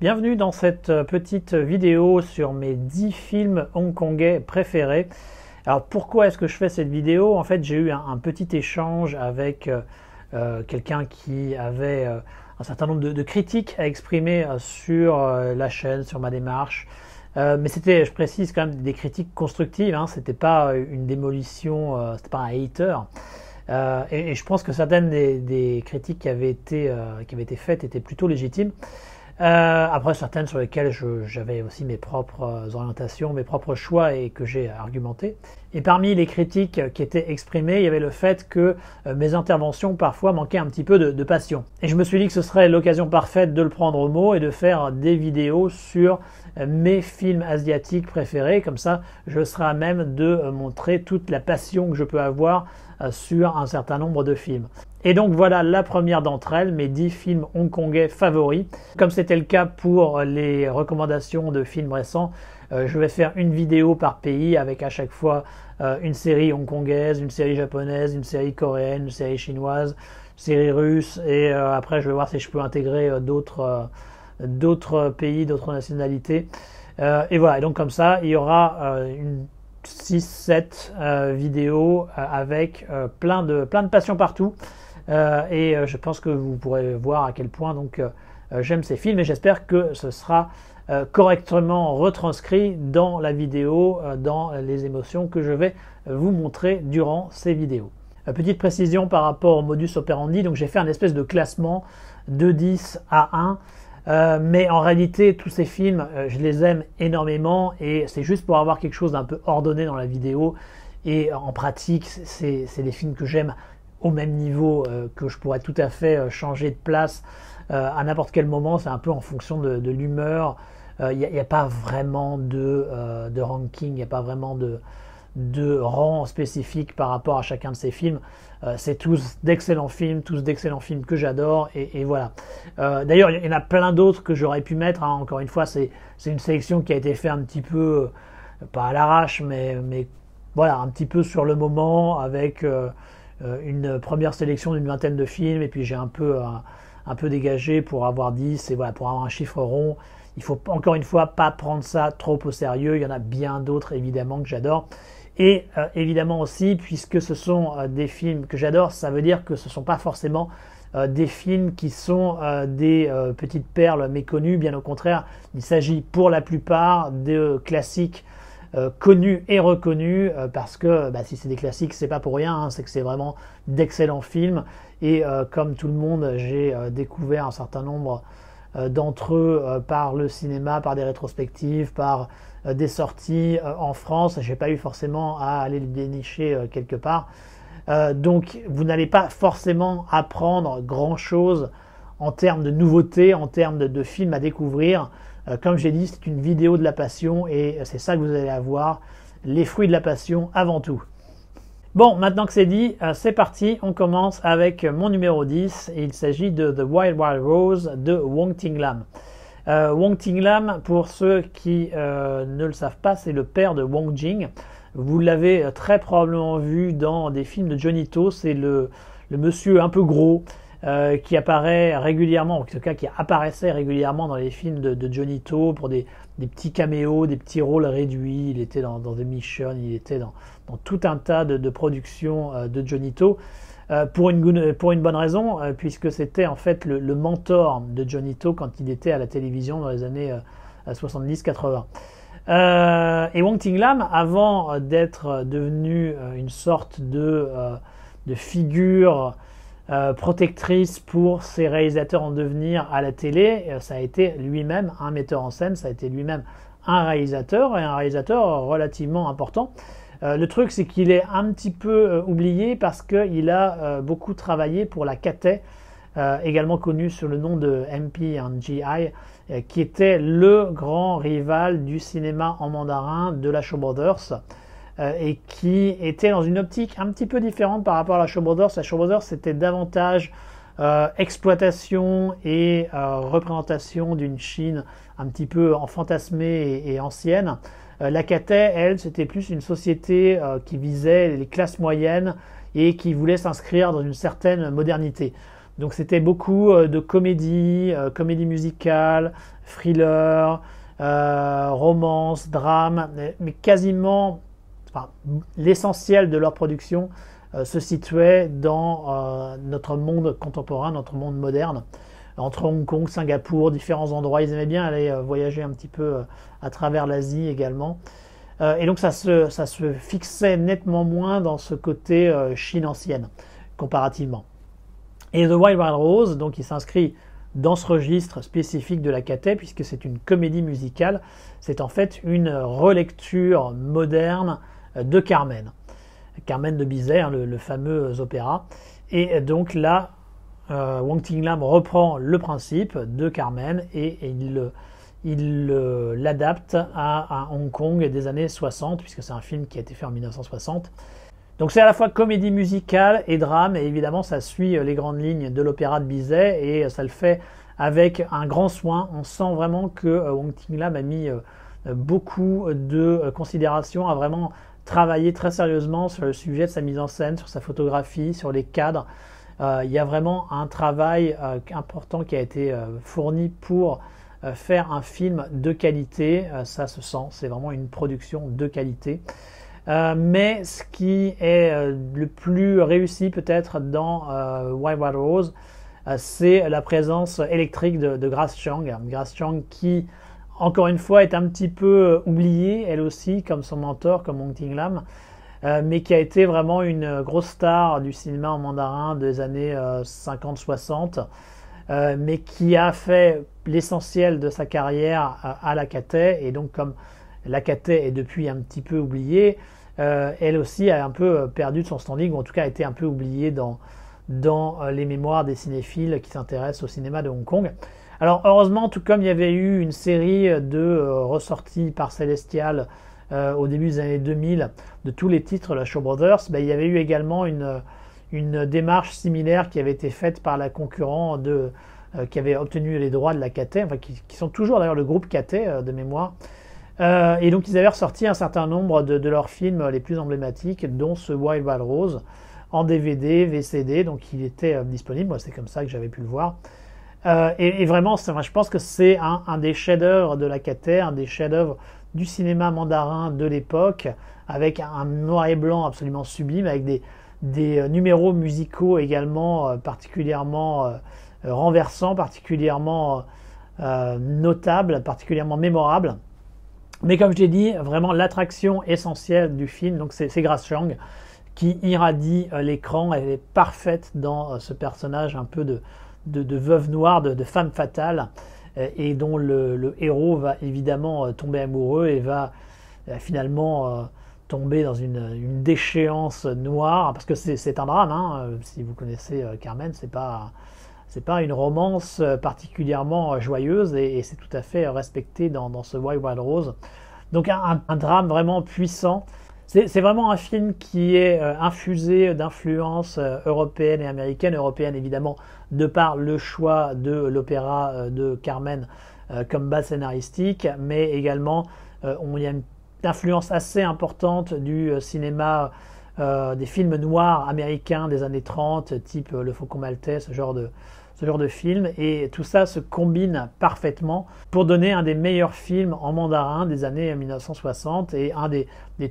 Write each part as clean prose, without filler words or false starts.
Bienvenue dans cette petite vidéo sur mes 10 films hongkongais préférés. Alors pourquoi est-ce que je fais cette vidéo? En fait, j'ai eu un petit échange avec quelqu'un qui avait un certain nombre de critiques à exprimer sur la chaîne, sur ma démarche. Mais c'était, je précise quand même, des critiques constructives, hein. C'était pas une démolition, c'était pas un hater. Et je pense que certaines des critiques qui avaient été faites étaient plutôt légitimes. Après certaines sur lesquelles j'avais aussi mes propres orientations, mes propres choix et que j'ai argumenté. Et parmi les critiques qui étaient exprimées, il y avait le fait que mes interventions parfois manquaient un petit peu de passion. Et je me suis dit que ce serait l'occasion parfaite de le prendre au mot et de faire des vidéos sur mes films asiatiques préférés. Comme ça, je serai à même de montrer toute la passion que je peux avoir sur un certain nombre de films. Et donc voilà la première d'entre elles, mes 10 films hongkongais favoris. Comme c'était le cas pour les recommandations de films récents, je vais faire une vidéo par pays avec à chaque fois une série hongkongaise, une série japonaise, une série coréenne, une série chinoise, une série russe, et après je vais voir si je peux intégrer d'autres pays, d'autres nationalités. Et voilà, et donc comme ça, il y aura une 6-7 vidéos avec plein de passion partout. Et je pense que vous pourrez voir à quel point donc j'aime ces films, et j'espère que ce sera correctement retranscrit dans la vidéo, dans les émotions que je vais vous montrer durant ces vidéos. Petite précision par rapport au modus operandi, donc j'ai fait un espèce de classement de 10 à 1, mais en réalité tous ces films je les aime énormément, et c'est juste pour avoir quelque chose d'un peu ordonné dans la vidéo, et en pratique c'est des films que j'aime au même niveau, que je pourrais tout à fait changer de place à n'importe quel moment. C'est un peu en fonction de l'humeur. Il n'y a pas vraiment de ranking, il n'y a pas vraiment de rang spécifique par rapport à chacun de ces films. C'est tous d'excellents films que j'adore, et voilà. D'ailleurs, il y en a plein d'autres que j'aurais pu mettre, hein. Encore une fois, c'est une sélection qui a été faite un petit peu, pas à l'arrache, mais voilà, un petit peu sur le moment, avec une première sélection d'une vingtaine de films, et puis j'ai un peu dégagé pour avoir 10, et voilà, pour avoir un chiffre rond. Il faut encore une fois pas prendre ça trop au sérieux, il y en a bien d'autres évidemment que j'adore. Et évidemment aussi, puisque ce sont des films que j'adore, ça veut dire que ce ne sont pas forcément des films qui sont des petites perles méconnues. Bien au contraire, il s'agit pour la plupart de classiques connus et reconnus, parce que si c'est des classiques, c'est pas pour rien, hein, c'est que c'est vraiment d'excellents films. Et comme tout le monde, j'ai découvert un certain nombre d'entre eux par le cinéma, par des rétrospectives, par des sorties en France. J'ai pas eu forcément à aller le dénicher quelque part. Donc vous n'allez pas forcément apprendre grand chose en termes de nouveautés, en termes de films à découvrir. Comme j'ai dit, c'est une vidéo de la passion, et c'est ça que vous allez avoir, les fruits de la passion avant tout. Bon, maintenant que c'est dit, c'est parti, on commence avec mon numéro 10, et il s'agit de The Wild Wild Rose de Wong Ting Lam. Wong Ting Lam, pour ceux qui ne le savent pas, c'est le père de Wong Jing. Vous l'avez très probablement vu dans des films de Johnny To, c'est le monsieur un peu gros, qui apparaît régulièrement, en tout cas qui apparaissait régulièrement dans les films de Johnny To pour des petits caméos, des petits rôles réduits. Il était dans The Mission, il était dans tout un tas de productions de Johnny To, pour une bonne raison, puisque c'était en fait le mentor de Johnny To quand il était à la télévision dans les années 70-80. Et Wong Ting Lam, avant d'être devenu une sorte de figure protectrice pour ses réalisateurs en devenir à la télé, ça a été lui-même un metteur en scène, ça a été lui-même un réalisateur, et un réalisateur relativement important. Le truc, c'est qu'il est un petit peu oublié parce qu'il a beaucoup travaillé pour la Cathay, également connue sous le nom de MP&G, qui était le grand rival du cinéma en mandarin de la Shaw Brothers, et qui était dans une optique un petit peu différente par rapport à la Shaw Brothers. La Shaw Brothers, c'était davantage exploitation et représentation d'une Chine un petit peu fantasmée et ancienne. La Cathay, elle, c'était plus une société qui visait les classes moyennes et qui voulait s'inscrire dans une certaine modernité. Donc c'était beaucoup de comédie, comédie musicale, thriller, romance, drame, mais quasiment, enfin, l'essentiel de leur production se situait dans notre monde contemporain, notre monde moderne, entre Hong Kong, Singapour, différents endroits. Ils aimaient bien aller voyager un petit peu à travers l'Asie également. Et donc ça se fixait nettement moins dans ce côté Chine ancienne, comparativement. Et The Wild Wild Rose, donc il s'inscrit dans ce registre spécifique de la Cathay, puisque c'est une comédie musicale. C'est en fait une relecture moderne de Carmen. Carmen de Bizet, hein, le fameux opéra. Et donc là, Wong Ting Lam reprend le principe de Carmen et il l'adapte à Hong Kong des années 60, puisque c'est un film qui a été fait en 1960. Donc c'est à la fois comédie musicale et drame, et évidemment ça suit les grandes lignes de l'opéra de Bizet, et ça le fait avec un grand soin. On sent vraiment que Wong Ting Lam a mis beaucoup de considération, a vraiment travaillé très sérieusement sur le sujet de sa mise en scène, sur sa photographie, sur les cadres. Il y a vraiment un travail important qui a été fourni pour faire un film de qualité. Ça se sent, c'est vraiment une production de qualité. Mais ce qui est le plus réussi peut-être dans Wild Wild Rose, c'est la présence électrique de Grace Chang. Grace Chang qui, encore une fois, est un petit peu oubliée, elle aussi, comme son mentor, comme Wong Ting Lam, mais qui a été vraiment une grosse star du cinéma en mandarin des années 50-60, mais qui a fait l'essentiel de sa carrière à la Cathay. Et donc comme la Cathay est depuis un petit peu oubliée, elle aussi a un peu perdu de son standing, ou en tout cas a été un peu oubliée dans les mémoires des cinéphiles qui s'intéressent au cinéma de Hong Kong. Alors heureusement, tout comme il y avait eu une série de ressorties par Celestial au début des années 2000 de tous les titres de la Shaw Brothers, il y avait eu également une démarche similaire qui avait été faite par la concurrent qui avait obtenu les droits de la Cathay, enfin, qui sont toujours d'ailleurs le groupe Cathay de mémoire. Et donc ils avaient ressorti un certain nombre de leurs films les plus emblématiques, dont ce Wild Wild Rose, en DVD, VCD, donc il était disponible. Moi c'est comme ça que j'avais pu le voir. Et vraiment, je pense que c'est un des chefs-d'œuvre de la Cathay, un des chefs-d'œuvre du cinéma mandarin de l'époque, avec un noir et blanc absolument sublime, avec des numéros musicaux également particulièrement renversants, particulièrement notables, particulièrement mémorables. Mais comme je l'ai dit, vraiment l'attraction essentielle du film, donc c'est Grace Chang qui irradie l'écran. Elle est parfaite dans ce personnage un peu de veuve noire, de femme fatale, et dont le héros va évidemment tomber amoureux et va finalement tomber dans une déchéance noire, parce que c'est un drame, hein. Si vous connaissez Carmen, c'est pas une romance particulièrement joyeuse, et c'est tout à fait respecté dans ce Wild Wild Rose. Donc un drame vraiment puissant. C'est vraiment un film qui est infusé d'influences européennes et américaines. Européennes évidemment de par le choix de l'opéra de Carmen comme base scénaristique, mais également il y a une influence assez importante du cinéma, des films noirs américains des années 30, type Le Faucon Maltais, ce genre de film, et tout ça se combine parfaitement pour donner un des meilleurs films en mandarin des années 1960 et un des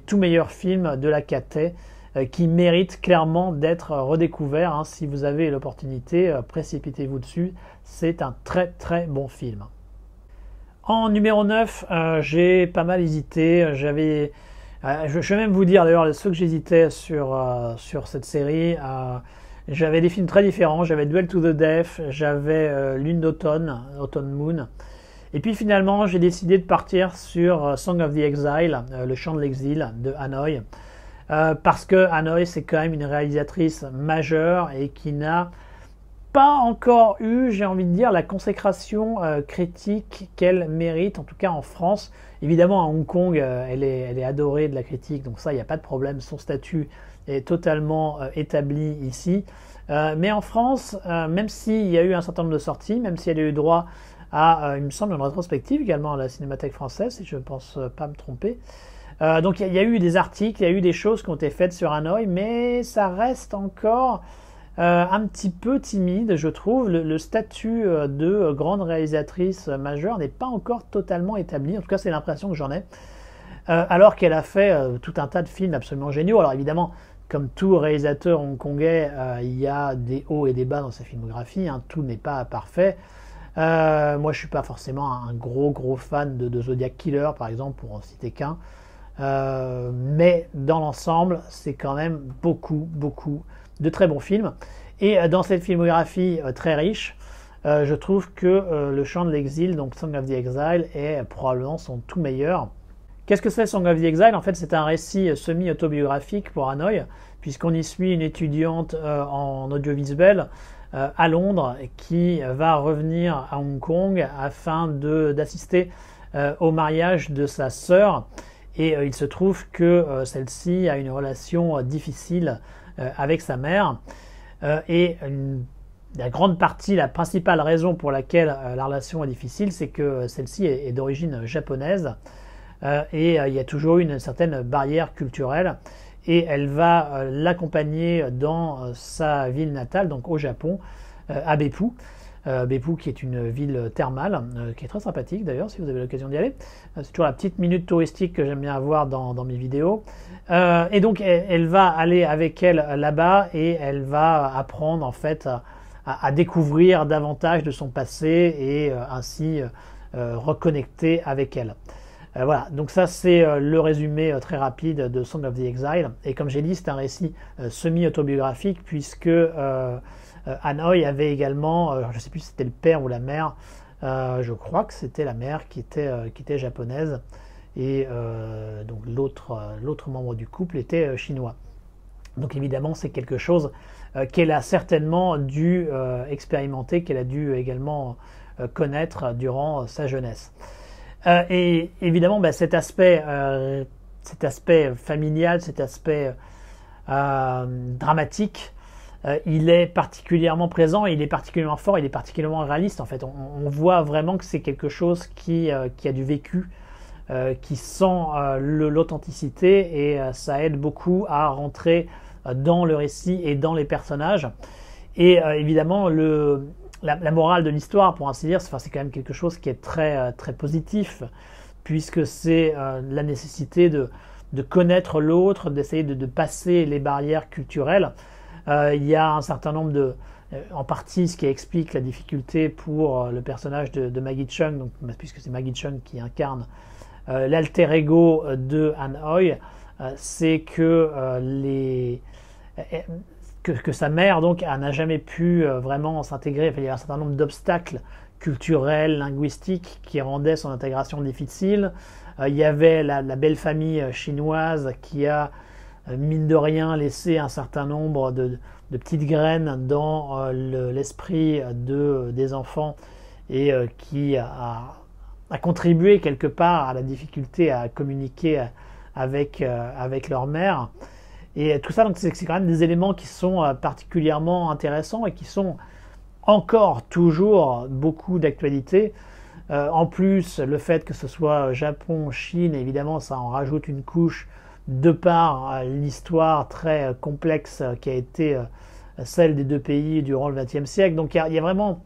tout meilleurs films de la Cathay qui mérite clairement d'être redécouvert. Hein. Si vous avez l'opportunité, précipitez-vous dessus, c'est un très très bon film. En numéro 9, j'ai pas mal hésité, je vais même vous dire d'ailleurs ceux que j'hésitais sur cette série. J'avais des films très différents, j'avais Duel to the Death, j'avais Lune d'automne, Autumn Moon, et puis finalement j'ai décidé de partir sur Song of the Exile, le chant de l'exil de Hanoï, parce que Hanoï c'est quand même une réalisatrice majeure et qui n'a pas encore eu, j'ai envie de dire, la consécration critique qu'elle mérite, en tout cas en France. Évidemment à Hong Kong elle est adorée de la critique, donc ça il n'y a pas de problème, son statut est totalement établi ici. Mais en France, même s'il y a eu un certain nombre de sorties, même si elle a eu droit à, il me semble, une rétrospective également à la Cinémathèque française, si je ne pense pas me tromper. Donc il y a eu des articles, il y a eu des choses qui ont été faites sur Hanoï, mais ça reste encore un petit peu timide, je trouve. Le statut de grande réalisatrice majeure n'est pas encore totalement établi. En tout cas, c'est l'impression que j'en ai. Alors qu'elle a fait tout un tas de films absolument géniaux. Alors évidemment, comme tout réalisateur hongkongais, il y a des hauts et des bas dans sa filmographie. Hein, tout n'est pas parfait. Moi, je suis pas forcément un gros fan de Zodiac Killer, par exemple, pour en citer qu'un. Mais dans l'ensemble, c'est quand même beaucoup de très bons films. Et dans cette filmographie très riche, je trouve que Le Chant de l'Exil, donc Song of the Exile, est probablement son tout meilleur. Qu'est-ce que c'est Song of the Exile? En fait, c'est un récit semi-autobiographique pour Hanoï, puisqu'on y suit une étudiante en audiovisuel à Londres qui va revenir à Hong Kong afin d'assister au mariage de sa sœur. Et il se trouve que celle-ci a une relation difficile avec sa mère. Et la grande partie, la principale raison pour laquelle la relation est difficile, c'est que celle-ci est d'origine japonaise. Et il y a toujours eu une certaine barrière culturelle. Et elle va l'accompagner dans sa ville natale, donc au Japon, à Beppu. Beppu qui est une ville thermale, qui est très sympathique d'ailleurs si vous avez l'occasion d'y aller. C'est toujours la petite minute touristique que j'aime bien avoir dans mes vidéos. Et donc elle va aller avec elle là-bas et elle va apprendre en fait à découvrir davantage de son passé et ainsi reconnecter avec elle. Voilà, donc ça c'est le résumé très rapide de Song of the Exile. Et comme j'ai dit, c'est un récit semi-autobiographique puisque Hanoï avait également, je ne sais plus si c'était le père ou la mère, je crois que c'était la mère qui était japonaise et donc l'autre membre du couple était chinois. Donc évidemment c'est quelque chose qu'elle a certainement dû expérimenter, qu'elle a dû également connaître durant sa jeunesse. Et évidemment, cet aspect familial, cet aspect dramatique, il est particulièrement présent, il est particulièrement fort, il est particulièrement réaliste. En fait, on voit vraiment que c'est quelque chose qui a du vécu, qui sent l'authenticité et ça aide beaucoup à rentrer dans le récit et dans les personnages. Et évidemment, la morale de l'histoire, pour ainsi dire, c'est quand même quelque chose qui est très positif, puisque c'est la nécessité de connaître l'autre, d'essayer de passer les barrières culturelles. Il y a un certain nombre en partie ce qui explique la difficulté pour le personnage de Maggie Cheung, donc, puisque c'est Maggie Cheung qui incarne l'alter ego de Hanoï, c'est que que sa mère donc n'a jamais pu vraiment s'intégrer. Enfin, il y a un certain nombre d'obstacles culturels, linguistiques qui rendaient son intégration difficile. Il y avait la belle famille chinoise qui a mine de rien laissé un certain nombre de petites graines dans l'esprit des enfants et qui a contribué quelque part à la difficulté à communiquer avec leur mère. Et tout ça, donc c'est quand même des éléments qui sont particulièrement intéressants et qui sont encore toujours beaucoup d'actualité. En plus, le fait que ce soit Japon, Chine, évidemment, ça en rajoute une couche de par l'histoire très complexe qui a été celle des deux pays durant le XXe siècle. Donc il y a vraiment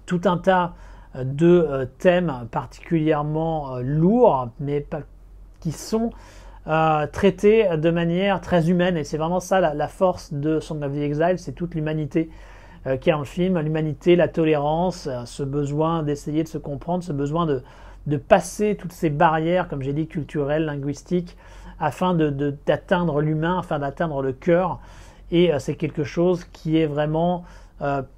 tout un tas de thèmes particulièrement lourds, mais qui sont traités de manière très humaine, et c'est vraiment ça la force de Song of the Exile, c'est toute l'humanité qu'il y a dans le film, l'humanité, la tolérance, ce besoin d'essayer de se comprendre, ce besoin de passer toutes ces barrières, comme j'ai dit, culturelles, linguistiques, afin d'atteindre l'humain, afin d'atteindre le cœur, et c'est quelque chose qui est vraiment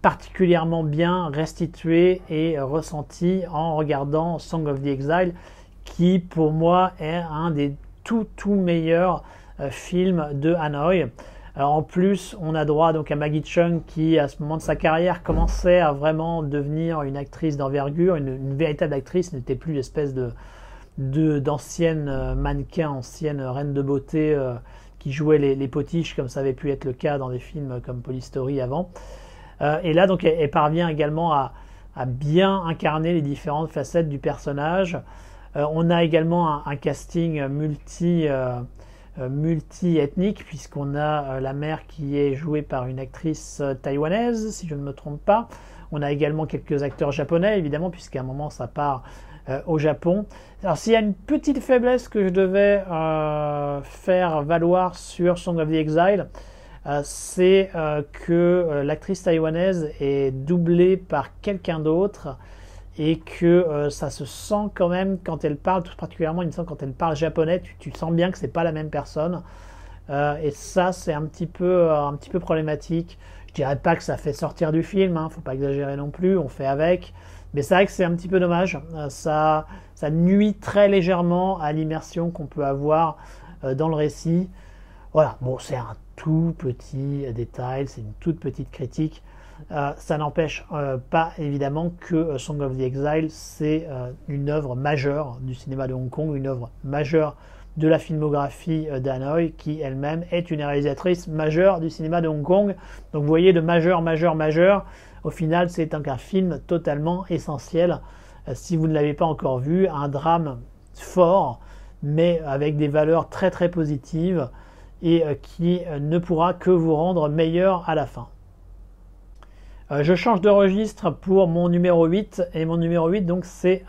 particulièrement bien restitué et ressenti en regardant Song of the Exile, qui pour moi est un des tout meilleur film de Hanoï. Alors en plus, on a droit donc à Maggie Cheung qui, à ce moment de sa carrière, commençait à vraiment devenir une actrice d'envergure, une véritable actrice, n'était plus l'espèce d'ancienne mannequin, ancienne reine de beauté qui jouait les potiches comme ça avait pu être le cas dans des films comme Police Story avant. Et là, donc, elle parvient également à bien incarner les différentes facettes du personnage. On a également un casting multi-ethnique, puisqu'on a la mère qui est jouée par une actrice taïwanaise, si je ne me trompe pas. On a également quelques acteurs japonais, évidemment, puisqu'à un moment ça part au Japon. Alors s'il y a une petite faiblesse que je devais faire valoir sur Song of the Exile, c'est que l'actrice taïwanaise est doublée par quelqu'un d'autre et que ça se sent quand même quand elle parle, tout particulièrement il me semble quand elle parle japonais, tu sens bien que c'est pas la même personne. Et ça c'est un petit peu problématique. Je dirais pas que ça fait sortir du film, hein, faut pas exagérer non plus, on fait avec. Mais c'est vrai que c'est un petit peu dommage. Ça nuit très légèrement à l'immersion qu'on peut avoir dans le récit. Voilà, bon, c'est un tout petit détail, c'est une toute petite critique. Ça n'empêche pas évidemment que Song of the Exile, c'est une œuvre majeure du cinéma de Hong Kong, une œuvre majeure de la filmographie d'Hanoï, qui elle-même est une réalisatrice majeure du cinéma de Hong Kong. Donc vous voyez, de majeur, au final c'est un film totalement essentiel. Si vous ne l'avez pas encore vu, un drame fort, mais avec des valeurs très très positives et qui ne pourra que vous rendre meilleur à la fin. Je change de registre pour mon numéro 8, et mon numéro 8 donc c'est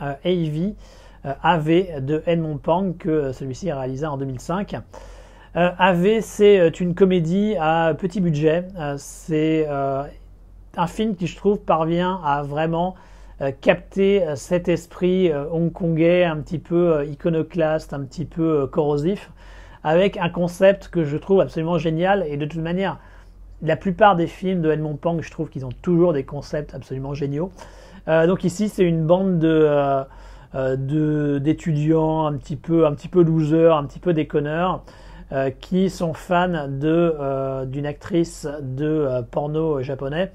AV de Edmond Pang, que celui-ci a réalisé en 2005. AV, c'est une comédie à petit budget. C'est un film qui, je trouve, parvient à vraiment capter cet esprit hongkongais un petit peu iconoclaste, un petit peu corrosif, avec un concept que je trouve absolument génial. Et de toute manière, la plupart des films de Edmond Pang, je trouve qu'ils ont toujours des concepts absolument géniaux. Donc ici, c'est une bande d'étudiants un petit peu losers, un petit peu déconneurs, qui sont fans d'une actrice de porno japonais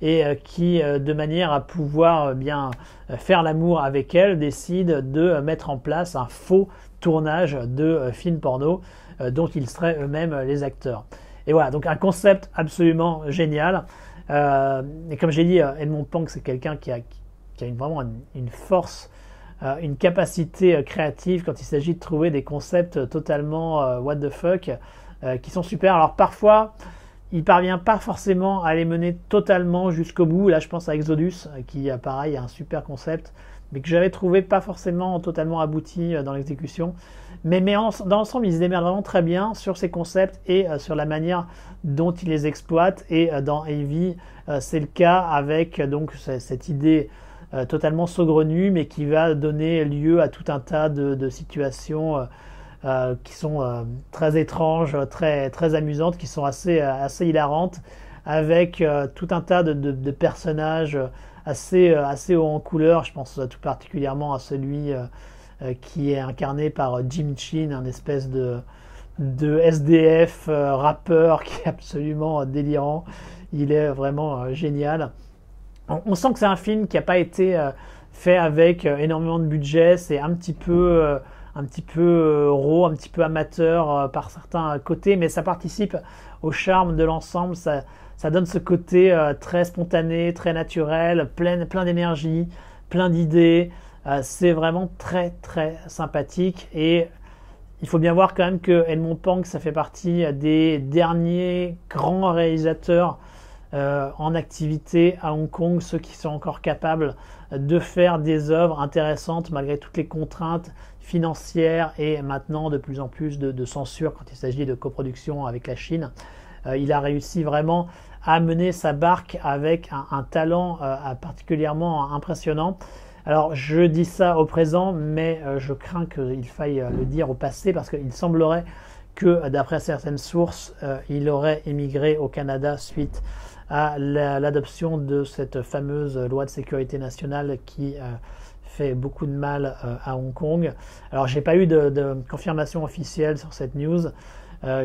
et qui, de manière à pouvoir bien faire l'amour avec elle, décident de mettre en place un faux tournage de film porno dont ils seraient eux-mêmes les acteurs. Et voilà, donc un concept absolument génial. Et comme j'ai dit, Edmond Pang, c'est quelqu'un qui a vraiment une force, une capacité créative quand il s'agit de trouver des concepts totalement what the fuck, qui sont super. Alors parfois, il parvient pas forcément à les mener totalement jusqu'au bout. Là, je pense à Exodus, qui pareil a un super concept, mais que j'avais trouvé pas forcément totalement abouti dans l'exécution. Mais dans l'ensemble, il se démerde vraiment très bien sur ses concepts et sur la manière dont il les exploite. Et dans AV, c'est le cas avec donc cette idée totalement saugrenue, mais qui va donner lieu à tout un tas de situations qui sont très étranges, très amusantes, qui sont assez hilarantes, avec tout un tas de personnages assez haut en couleur. Je pense tout particulièrement à celui qui est incarné par Jim Chin, un espèce de SDF rappeur qui est absolument délirant. Il est vraiment génial. On sent que c'est un film qui n'a pas été fait avec énormément de budget. C'est un petit peu raw, un petit peu amateur par certains côtés, mais ça participe au charme de l'ensemble. Ça donne ce côté très spontané, très naturel, plein d'énergie, plein d'idées. C'est vraiment très très sympathique, et il faut bien voir quand même que Edmond Pang, ça fait partie des derniers grands réalisateurs en activité à Hong Kong, ceux qui sont encore capables de faire des œuvres intéressantes malgré toutes les contraintes financières et maintenant de plus en plus de censure quand il s'agit de coproduction avec la Chine. Il a réussi vraiment à mener sa barque avec un talent particulièrement impressionnant. Alors je dis ça au présent, mais je crains qu'il faille le dire au passé, parce qu'il semblerait que, d'après certaines sources, il aurait émigré au Canada suite à l'adoption de cette fameuse loi de sécurité nationale qui fait beaucoup de mal à Hong Kong. Alors j'ai pas eu de confirmation officielle sur cette news.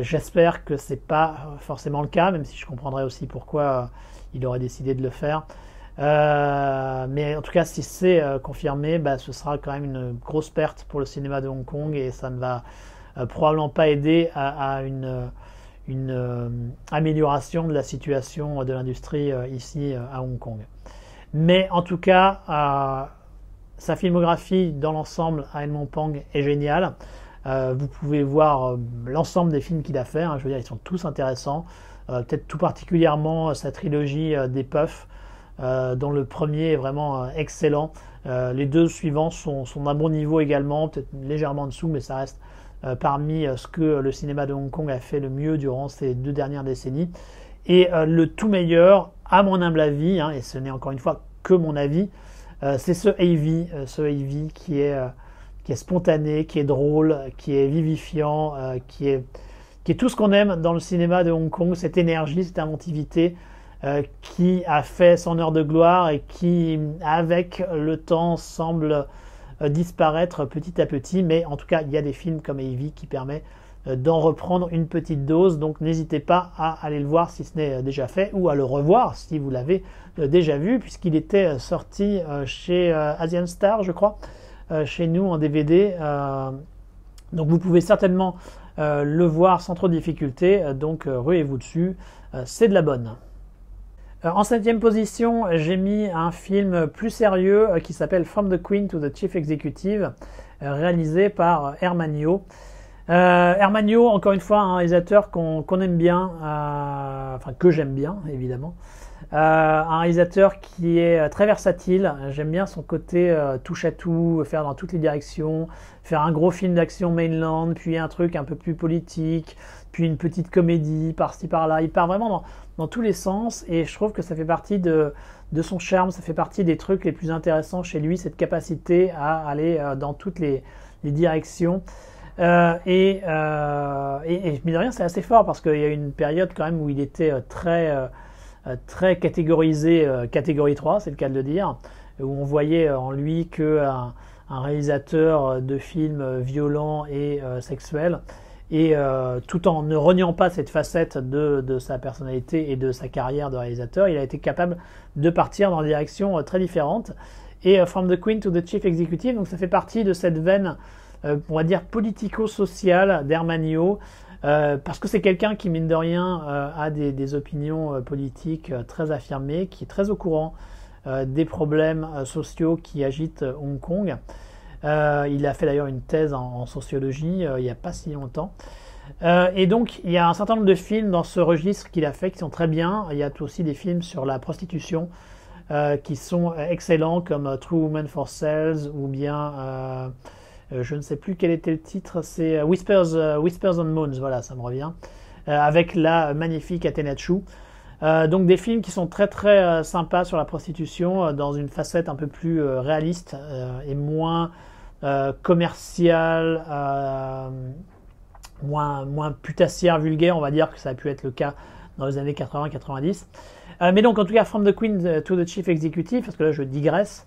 J'espère que c'est pas forcément le cas, même si je comprendrais aussi pourquoi il aurait décidé de le faire. Mais en tout cas, si c'est confirmé, ce sera quand même une grosse perte pour le cinéma de Hong Kong, et ça ne va probablement pas aider à une amélioration de la situation de l'industrie ici à Hong Kong. Mais en tout cas, sa filmographie dans l'ensemble à Edmond Pang est géniale. Vous pouvez voir l'ensemble des films qu'il a fait, hein, je veux dire, ils sont tous intéressants. Peut-être tout particulièrement sa trilogie des Puffs, dont le premier est vraiment excellent. Les deux suivants sont d'un bon niveau également, peut-être légèrement en dessous, mais ça reste parmi ce que le cinéma de Hong Kong a fait le mieux durant ces 2 dernières décennies. Et le tout meilleur, à mon humble avis, hein, et ce n'est encore une fois que mon avis, c'est ce AV qui est spontané, qui est drôle, qui est vivifiant, qui est tout ce qu'on aime dans le cinéma de Hong Kong, cette énergie, cette inventivité qui a fait son heure de gloire et qui, avec le temps, semble disparaître petit à petit. Mais en tout cas, il y a des films comme AV qui permettent d'en reprendre une petite dose. Donc n'hésitez pas à aller le voir si ce n'est déjà fait, ou à le revoir si vous l'avez déjà vu, puisqu'il était sorti chez Asian Star, je crois, chez nous en DVD. Donc vous pouvez certainement le voir sans trop de difficulté, donc ruez-vous dessus, c'est de la bonne. En 7e position, j'ai mis un film plus sérieux qui s'appelle From the Queen to the Chief Executive, réalisé par Herman Yeo. Herman Yeo, encore une fois, un réalisateur qu'on aime bien, enfin que j'aime bien évidemment. Un réalisateur qui est très versatile. J'aime bien son côté touche à tout, faire dans toutes les directions, faire un gros film d'action mainland, puis un truc un peu plus politique, puis une petite comédie par-ci par-là. Il part vraiment dans tous les sens, et je trouve que ça fait partie de son charme, ça fait partie des trucs les plus intéressants chez lui, cette capacité à aller dans toutes les directions. Et mine de rien, c'est assez fort, parce qu'il y a eu une période quand même où il était très catégorisé, catégorie 3, c'est le cas de le dire, où on voyait en lui qu'un réalisateur de films violents et sexuels, et tout en ne reniant pas cette facette de sa personnalité et de sa carrière de réalisateur, il a été capable de partir dans des directions très différentes. Et From the Queen to the Chief Executive, donc ça fait partie de cette veine, on va dire, politico-sociale d'Herman Yeo, parce que c'est quelqu'un qui, mine de rien, a des opinions politiques très affirmées, qui est très au courant des problèmes sociaux qui agitent Hong Kong. Il a fait d'ailleurs une thèse en sociologie il n'y a pas si longtemps. Et donc, il y a un certain nombre de films dans ce registre qu'il a fait qui sont très bien. Il y a aussi des films sur la prostitution qui sont excellents, comme True Woman for Sales, ou bien... je ne sais plus quel était le titre, c'est Whispers on Moons, voilà, ça me revient, avec la magnifique Athena Chu. Donc des films qui sont très très sympas sur la prostitution, dans une facette un peu plus réaliste et moins commerciale, moins putassière, vulgaire, on va dire, que ça a pu être le cas dans les années 80-90. Mais donc en tout cas, From the Queen to the Chief Executive, parce que là je digresse,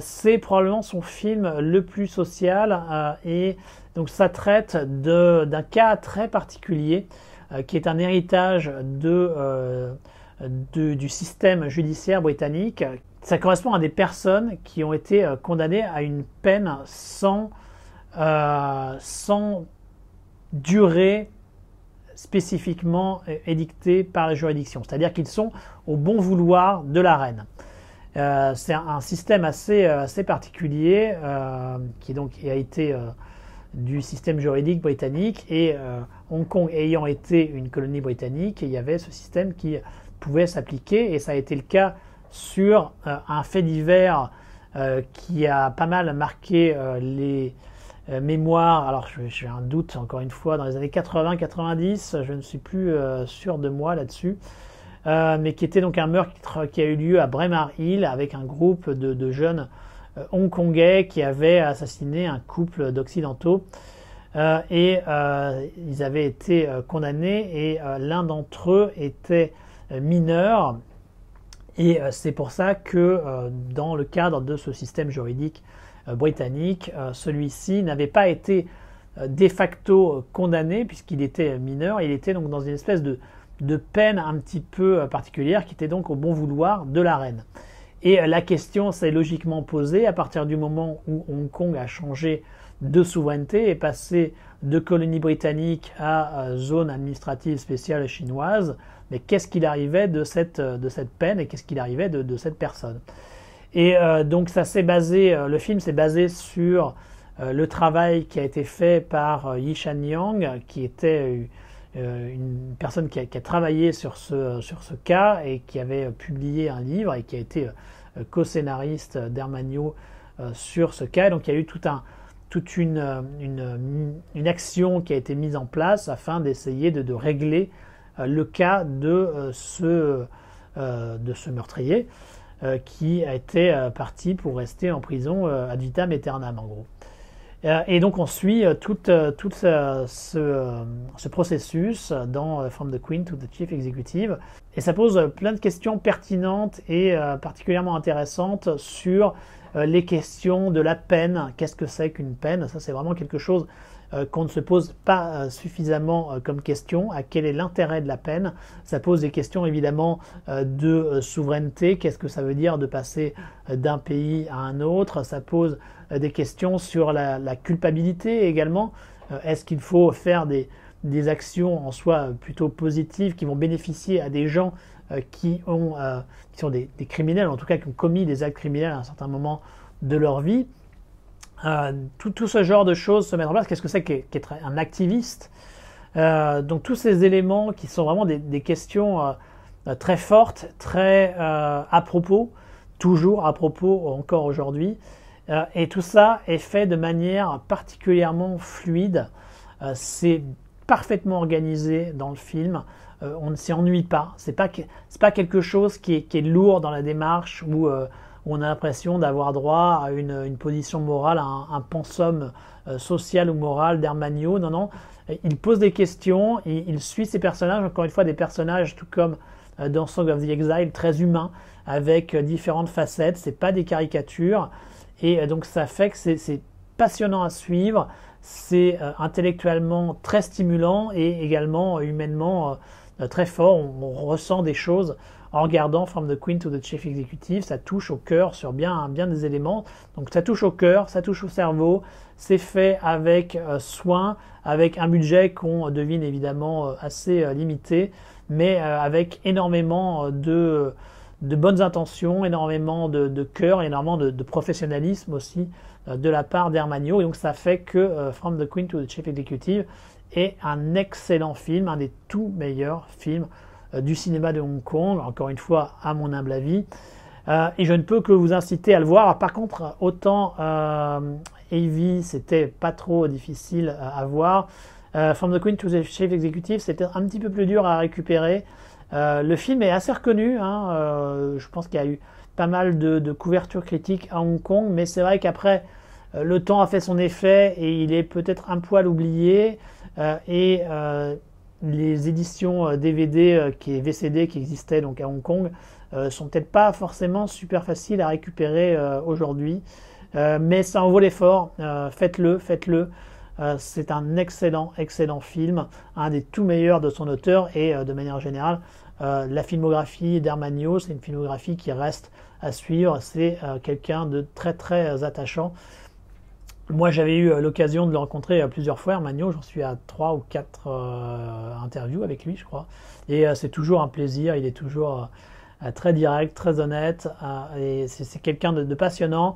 c'est probablement son film le plus social, et donc ça traite d'un cas très particulier qui est un héritage du système judiciaire britannique. Ça correspond à des personnes qui ont été condamnées à une peine sans durée spécifiquement édictée par la juridiction, c'est-à-dire qu'ils sont au bon vouloir de la reine. C'est un système assez particulier qui a été du système juridique britannique, et Hong Kong ayant été une colonie britannique, il y avait ce système qui pouvait s'appliquer, et ça a été le cas sur un fait divers qui a pas mal marqué les mémoires. Alors j'ai un doute, encore une fois, dans les années 80-90, je ne suis plus sûr de moi là-dessus, mais qui était donc un meurtre qui a eu lieu à Braemar Hill, avec un groupe de jeunes hongkongais qui avaient assassiné un couple d'occidentaux, et ils avaient été condamnés, et l'un d'entre eux était mineur, et c'est pour ça que dans le cadre de ce système juridique britannique, celui-ci n'avait pas été de facto condamné puisqu'il était mineur. Il était donc dans une espèce de peine un petit peu particulière, qui était donc au bon vouloir de la reine. Et la question s'est logiquement posée à partir du moment où Hong Kong a changé de souveraineté et passé de colonie britannique à zone administrative spéciale chinoise. Mais qu'est-ce qu'il arrivait de cette peine, et qu'est-ce qu'il arrivait de cette personne? Et donc ça s'est basé, le film s'est basé sur le travail qui a été fait par Yi-Shan Yang, qui était une personne qui a travaillé sur ce cas et qui avait publié un livre et qui a été co-scénariste d'Hermanio sur ce cas. Donc il y a eu toute une action qui a été mise en place afin d'essayer de régler le cas de ce meurtrier qui a été parti pour rester en prison ad vitam aeternam en gros. Et donc on suit tout ce processus dans From the Queen to the Chief Executive, et ça pose plein de questions pertinentes et particulièrement intéressantes sur les questions de la peine. Qu'est-ce que c'est qu'une peine? Ça, c'est vraiment quelque chose qu'on ne se pose pas suffisamment comme question. À quel est l'intérêt de la peine? Ça pose des questions évidemment de souveraineté. Qu'est-ce que ça veut dire de passer d'un pays à un autre? Ça pose des questions sur la culpabilité également. Est-ce qu'il faut faire des actions en soi plutôt positives qui vont bénéficier à des gens qui sont des criminels, en tout cas qui ont commis des actes criminels à un certain moment de leur vie? Tout ce genre de choses se mettent en place. Qu'est-ce que c'est qu'être un activiste? Donc tous ces éléments qui sont vraiment des questions très fortes, très à propos, toujours à propos encore aujourd'hui. Et tout ça est fait de manière particulièrement fluide. C'est parfaitement organisé dans le film. On ne s'y ennuie pas. C'est pas quelque chose qui est lourd dans la démarche où on a l'impression d'avoir droit à une position morale, à un pensum social ou moral d'Hermanio. Non, non. Il pose des questions, il suit ses personnages, encore une fois des personnages tout comme dans Song of the Exile, très humains, avec différentes facettes. C'est pas des caricatures. Et donc ça fait que c'est passionnant à suivre, c'est intellectuellement très stimulant et également humainement très fort. On ressent des choses en regardant From the Queen to the Chief Executive. Ça touche au cœur sur bien des éléments. Donc ça touche au cœur, ça touche au cerveau. C'est fait avec soin, avec un budget qu'on devine évidemment assez limité, mais avec énormément de bonnes intentions, énormément de cœur, énormément de professionnalisme aussi de la part d'Hermanio. Et donc ça fait que From the Queen to the Chief Executive est un excellent film, un des tout meilleurs films du cinéma de Hong Kong, encore une fois à mon humble avis. Et je ne peux que vous inciter à le voir. Par contre, autant Heavy, c'était pas trop difficile à voir. From the Queen to the Chief Executive, c'était un petit peu plus dur à récupérer. Le film est assez reconnu, je pense qu'il y a eu pas mal de couverture critique à Hong Kong, mais c'est vrai qu'après, le temps a fait son effet et il est peut-être un poil oublié, et les éditions DVD et VCD qui existaient donc à Hong Kong sont peut-être pas forcément super faciles à récupérer aujourd'hui, mais ça en vaut l'effort. Faites-le. C'est un excellent film, un des tout meilleurs de son auteur, et de manière générale, la filmographie d'Hermanio, c'est une filmographie qui reste à suivre. C'est quelqu'un de très très attachant. Moi, j'avais eu l'occasion de le rencontrer plusieurs fois, Hermanio. J'en suis à 3 ou 4 interviews avec lui, je crois. Et c'est toujours un plaisir. Il est toujours très direct, très honnête. Et c'est quelqu'un de passionnant.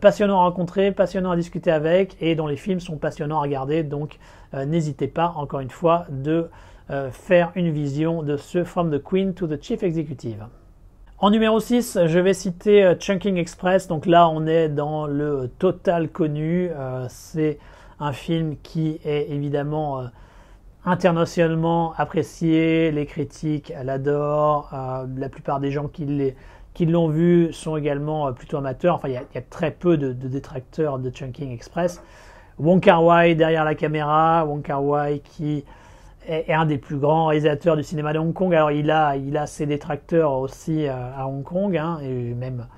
Passionnant à rencontrer, passionnant à discuter avec, et dont les films sont passionnants à regarder. Donc, n'hésitez pas, encore une fois, de faire une vision de ce From the Queen to the Chief Executive. En numéro 6, je vais citer Chungking Express. Donc là, on est dans le total connu. C'est un film qui est évidemment internationalement apprécié. Les critiques l'adorent. La plupart des gens qui l'ont vu sont également plutôt amateurs. Enfin, il y a très peu de détracteurs de Chungking Express. Wong Kar-wai derrière la caméra. Wong Kar-wai qui est un des plus grands réalisateurs du cinéma de Hong Kong. Alors il a ses détracteurs aussi à Hong Kong, et même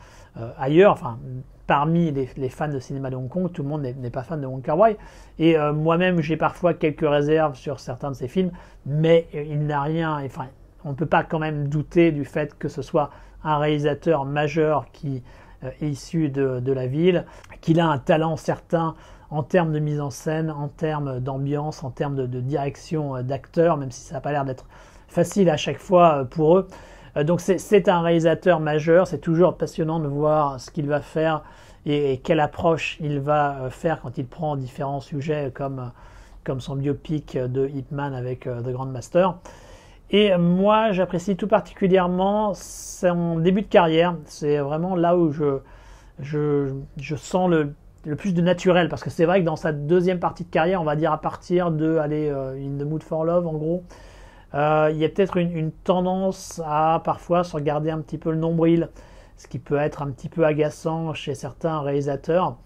ailleurs. Enfin, parmi les fans de cinéma de Hong Kong, tout le monde n'est pas fan de Wong Kar-wai. Et moi-même, j'ai parfois quelques réserves sur certains de ses films, mais il n'a rien. Enfin, on ne peut pas quand même douter du fait que ce soit un réalisateur majeur qui est issu de la ville, qu'il a un talent certain en termes de mise en scène, en termes d'ambiance, en termes de direction d'acteurs, même si ça n'a pas l'air d'être facile à chaque fois pour eux. Donc c'est un réalisateur majeur, c'est toujours passionnant de voir ce qu'il va faire et quelle approche il va faire quand il prend différents sujets comme son biopic de Ip Man avec The Grandmaster. Et moi, j'apprécie tout particulièrement son début de carrière. C'est vraiment là où je sens le plus de naturel, parce que c'est vrai que dans sa deuxième partie de carrière, on va dire à partir de In the Mood for Love en gros, il y a peut-être une tendance à parfois se regarder un petit peu le nombril, ce qui peut être un petit peu agaçant chez certains réalisateurs.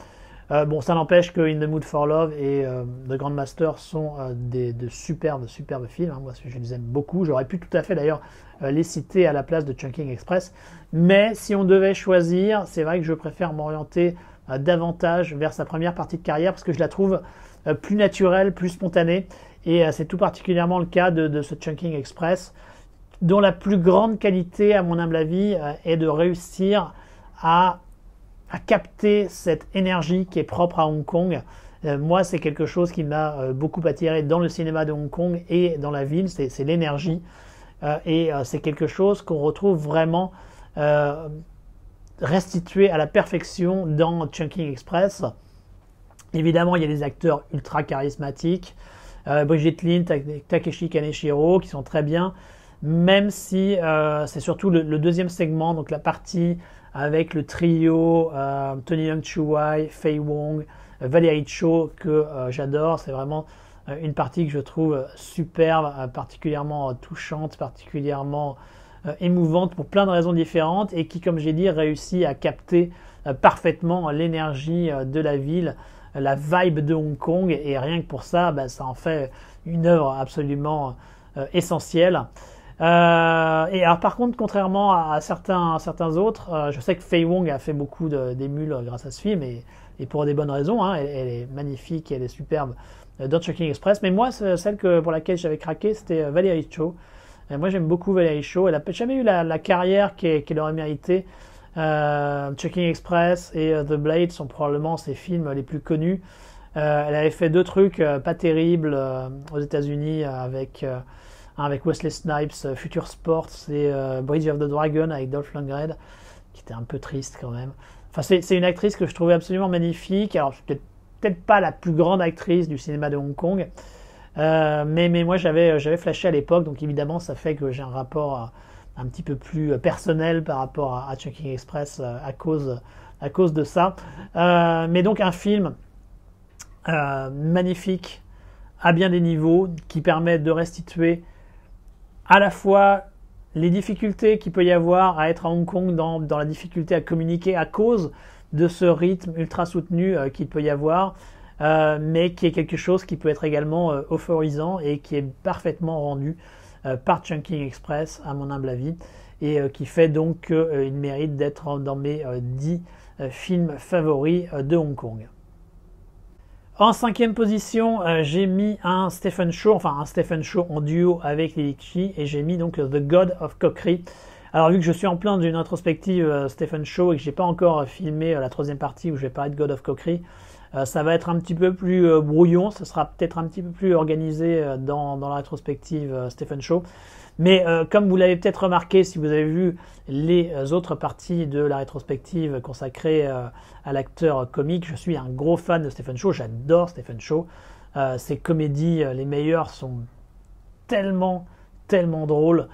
Bon, ça n'empêche que In the Mood for Love et The Grandmaster sont de superbes films. Hein. Moi, je les aime beaucoup. J'aurais pu tout à fait d'ailleurs les citer à la place de Chungking Express. Mais si on devait choisir, c'est vrai que je préfère m'orienter davantage vers sa première partie de carrière parce que je la trouve plus naturelle, plus spontanée. Et c'est tout particulièrement le cas de ce Chungking Express, dont la plus grande qualité, à mon humble avis, est de réussir à capter cette énergie qui est propre à Hong Kong. Moi, c'est quelque chose qui m'a beaucoup attiré dans le cinéma de Hong Kong et dans la ville, c'est l'énergie. Et c'est quelque chose qu'on retrouve vraiment restitué à la perfection dans Chungking Express. Évidemment, il y a des acteurs ultra charismatiques, Brigitte Lin, Takeshi Kaneshiro, qui sont très bien, même si c'est surtout le deuxième segment, donc la partie avec le trio Tony Leung Chiu-wai, Faye Wong, Valerie Cho, que j'adore. C'est vraiment une partie que je trouve superbe, particulièrement touchante, particulièrement émouvante pour plein de raisons différentes, et qui, comme j'ai dit, réussit à capter parfaitement l'énergie de la ville, la vibe de Hong Kong, et rien que pour ça, ça en fait une œuvre absolument essentielle. Et alors par contre, contrairement à certains autres, je sais que Faye Wong a fait beaucoup d'émules grâce à ce film, et pour des bonnes raisons, hein. Elle est magnifique, elle est superbe dans Chungking Express, mais moi, celle pour laquelle j'avais craqué, c'était Valerie Cho. Et moi, j'aime beaucoup Valerie Cho. Elle n'a jamais eu la carrière qu'elle aurait mérité. Chungking Express et The Blade sont probablement ses films les plus connus. Elle avait fait deux trucs pas terribles aux États-Unis avec Wesley Snipes, Future Sports et Bridge of the Dragon avec Dolph Lundgren, qui était un peu triste quand même. Enfin, c'est une actrice que je trouvais absolument magnifique. Alors, peut-être pas la plus grande actrice du cinéma de Hong Kong, mais moi j'avais flashé à l'époque, donc évidemment ça fait que j'ai un rapport un petit peu plus personnel par rapport à Chungking Express à cause de ça. Mais donc un film magnifique à bien des niveaux, qui permet de restituer à la fois les difficultés qu'il peut y avoir à être à Hong Kong, dans la difficulté à communiquer à cause de ce rythme ultra soutenu qu'il peut y avoir, mais qui est quelque chose qui peut être également euphorisant et qui est parfaitement rendu par Chungking Express, à mon humble avis, et qui fait donc qu'il mérite d'être dans mes 10 films favoris de Hong Kong. En cinquième position, j'ai mis un Stephen Chow en duo avec Lily Chi, et j'ai mis donc The God of Kokri. Alors, vu que je suis en plein d'une rétrospective Stephen Chow et que j'ai pas encore filmé la troisième partie où je vais parler de God of Kokri, ça va être un petit peu plus brouillon, ce sera peut-être un petit peu plus organisé dans la rétrospective Stephen Chow. Mais comme vous l'avez peut-être remarqué si vous avez vu les autres parties de la rétrospective consacrée à l'acteur comique, je suis un gros fan de Stephen Chow, j'adore Stephen Chow. Ses comédies les meilleures sont tellement drôles.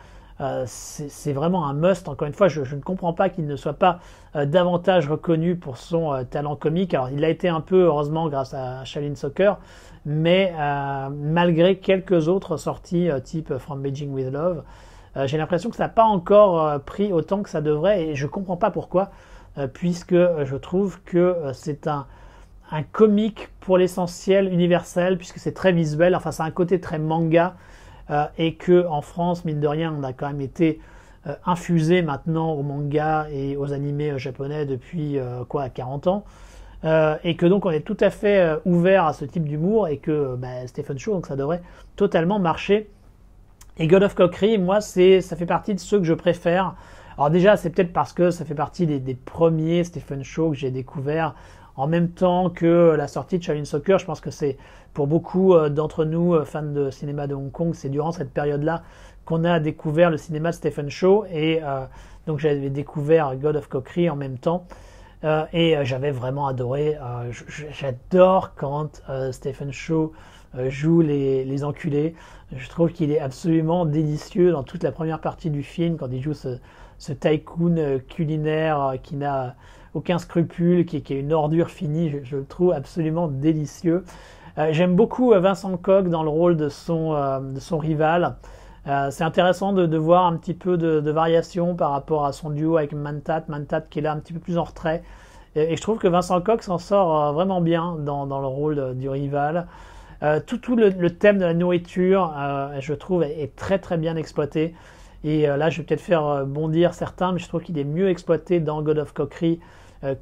C'est vraiment un must. Encore une fois, je ne comprends pas qu'il ne soit pas davantage reconnu pour son talent comique. Alors, il a été un peu, heureusement, grâce à Shaolin Soccer, mais malgré quelques autres sorties type From Beijing with Love, j'ai l'impression que ça n'a pas encore pris autant que ça devrait, et je ne comprends pas pourquoi, puisque je trouve que c'est un comique pour l'essentiel universel, puisque c'est très visuel, enfin c'est un côté très manga, et que en France, mine de rien, on a quand même été infusé maintenant au manga et aux animés japonais depuis 40 ans, et que donc on est tout à fait ouvert à ce type d'humour, et que Stephen Chow, donc ça devrait totalement marcher. Et God of Kokri, moi, ça fait partie de ceux que je préfère. Alors déjà, c'est peut-être parce que ça fait partie des premiers Stephen Chow que j'ai découvert en même temps que la sortie de Shaolin Soccer. Je pense que c'est pour beaucoup d'entre nous, fans de cinéma de Hong Kong, c'est durant cette période-là qu'on a découvert le cinéma de Stephen Chow, et donc j'avais découvert God of Kokri en même temps. et j'avais vraiment adoré. J'adore quand Stephen Chow joue les enculés. Je trouve qu'il est absolument délicieux dans toute la première partie du film, quand il joue ce tycoon culinaire qui n'a aucun scrupule, qui est une ordure finie. Je le trouve absolument délicieux. J'aime beaucoup Vincent Koch dans le rôle de son rival. C'est intéressant de voir un petit peu de variation par rapport à son duo avec Mantat qui est là un petit peu plus en retrait. Et je trouve que Vincent Koch s'en sort vraiment bien dans le rôle du rival. Tout le thème de la nourriture, je trouve, est très très bien exploité. Et là, je vais peut-être faire bondir certains, mais je trouve qu'il est mieux exploité dans God of Cookery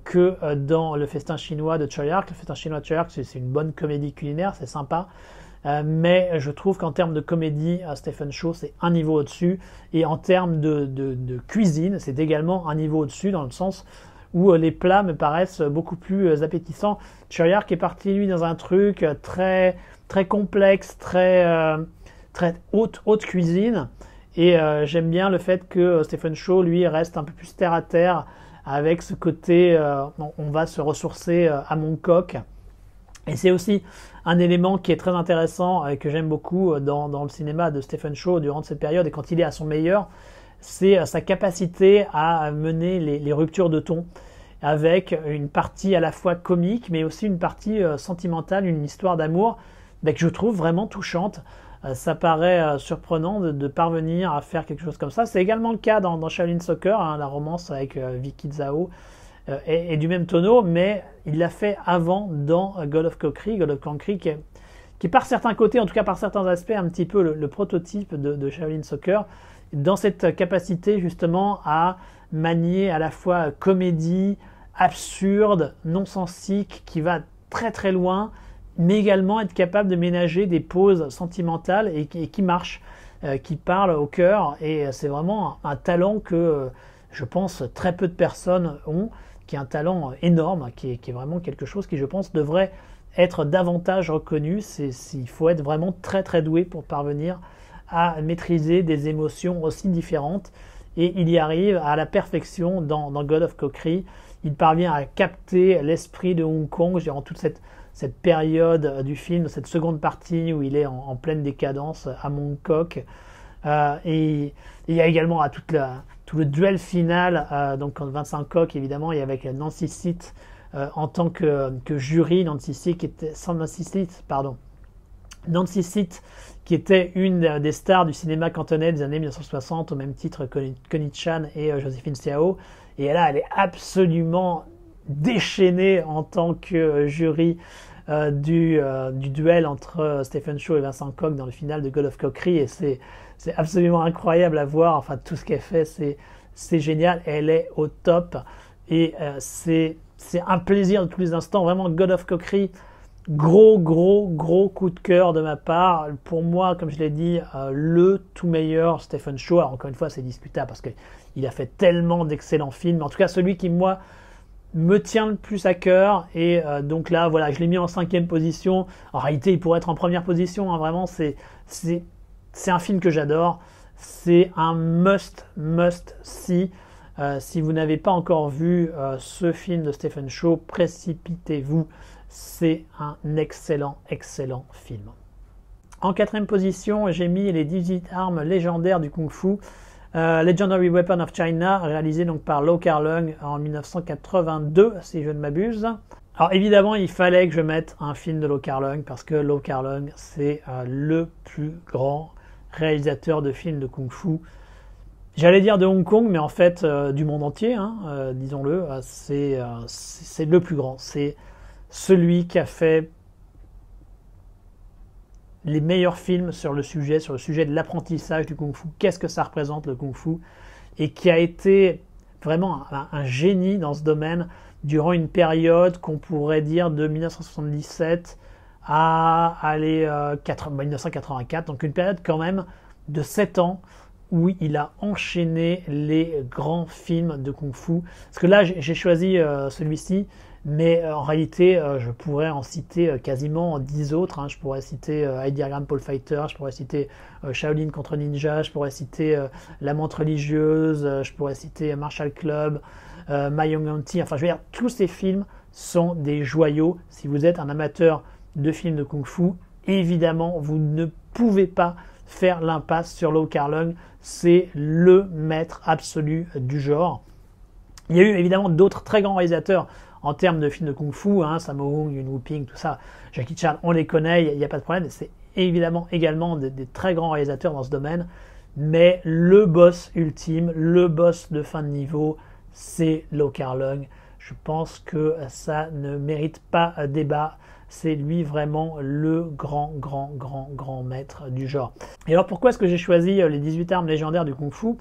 que dans Le Festin chinois de Tsui Hark. Le Festin chinois de Tsui Hark, c'est une bonne comédie culinaire, c'est sympa. Mais je trouve qu'en termes de comédie, Stephen Chow, c'est un niveau au-dessus. Et en termes de cuisine, c'est également un niveau au-dessus, dans le sens où les plats me paraissent beaucoup plus appétissants. Tsui Hark est parti, lui, dans un truc très, très complexe, très haute cuisine. Et j'aime bien le fait que Stephen Chow, lui, reste un peu plus terre à terre, avec ce côté, on va se ressourcer à Mongkok. Et c'est aussi un élément qui est très intéressant et que j'aime beaucoup dans le cinéma de Stephen Chow durant cette période, et quand il est à son meilleur, c'est sa capacité à mener les ruptures de ton, avec une partie à la fois comique, mais aussi une partie sentimentale, une histoire d'amour que je trouve vraiment touchante. Ça paraît surprenant de parvenir à faire quelque chose comme ça. C'est également le cas dans Shaolin Soccer, hein, la romance avec Vicki Zhao est du même tonneau, mais il l'a fait avant dans God of Cookery. God of Cookery qui est par certains côtés, en tout cas par certains aspects, un petit peu le prototype de Shaolin Soccer, dans cette capacité justement à manier à la fois comédie, absurde, non-sensique, qui va très très loin, mais également être capable de ménager des pauses sentimentales et qui marchent, qui parlent au cœur. Et c'est vraiment un talent que je pense très peu de personnes ont, qui est un talent énorme, qui est vraiment quelque chose qui, je pense, devrait être davantage reconnu. Il faut être vraiment très très doué pour parvenir à maîtriser des émotions aussi différentes. Et il y arrive à la perfection dans God of Cookery. Il parvient à capter l'esprit de Hong Kong durant toute cette période du film, cette seconde partie où il est en pleine décadence à Mongkok. Et il y a également tout le duel final, donc contre Vincent Koch évidemment, et avec Nancy Sit en tant que jury. Nancy Sit qui était une des stars du cinéma cantonais des années 1960, au même titre que Connie Chan et Joséphine Siao. Et là, elle est absolument déchaînée en tant que jury du duel entre Stephen Chow et Vincent Koch dans le final de God of Cookery, et c'est absolument incroyable à voir. Enfin, tout ce qu'elle fait, c'est génial, elle est au top, et c'est un plaisir de tous les instants. Vraiment, God of Cookery, gros coup de cœur de ma part. Pour moi, comme je l'ai dit, le tout meilleur Stephen Chow. Alors, encore une fois, c'est discutable parce qu'il a fait tellement d'excellents films. En tout cas, celui qui, moi, me tient le plus à cœur. Et donc là, voilà, je l'ai mis en 5e position. En réalité, il pourrait être en première position, hein. Vraiment, c'est un film que j'adore. C'est un must-see. Si vous n'avez pas encore vu ce film de Stephen Chow, précipitez-vous. C'est un excellent film. En 4e position, j'ai mis les 18 armes légendaires du Kung Fu, Legendary Weapon of China, réalisé donc par Lau Kar-leung en 1982, si je ne m'abuse. Alors évidemment, il fallait que je mette un film de Lau Kar-leung, parce que Lau Kar-leung, c'est le plus grand réalisateur de films de Kung Fu. J'allais dire de Hong Kong, mais en fait du monde entier, hein, disons-le. C'est le plus grand. C'est celui qui a fait les meilleurs films sur le sujet de l'apprentissage du Kung Fu. Qu'est-ce que ça représente, le Kung Fu? Et qui a été vraiment un génie dans ce domaine durant une période qu'on pourrait dire de 1977 à 1984. Donc une période quand même de 7 ans où il a enchaîné les grands films de Kung Fu. Parce que là, j'ai choisi celui-ci, mais en réalité, je pourrais en citer quasiment 10 autres. Hein. Je pourrais citer High Diagram Pole Fighter, je pourrais citer Shaolin contre Ninja, je pourrais citer La Menthe religieuse, je pourrais citer Martial Club, My Young Auntie, enfin je veux dire, tous ces films sont des joyaux. Si vous êtes un amateur de films de kung-fu, évidemment, vous ne pouvez pas faire l'impasse sur Lau Kar-leung. C'est le maître absolu du genre. Il y a eu évidemment d'autres très grands réalisateurs en termes de films de kung-fu, hein, Sammo Hung, Yuen Woo-ping, tout ça. Jackie Chan, on les connaît, il n'y a pas de problème. C'est évidemment également des très grands réalisateurs dans ce domaine. Mais le boss ultime, le boss de fin de niveau, c'est Lau Kar-leung. Je pense que ça ne mérite pas débat. C'est lui vraiment le grand maître du genre. Et alors pourquoi est-ce que j'ai choisi les 18 armes légendaires du Kung Fu?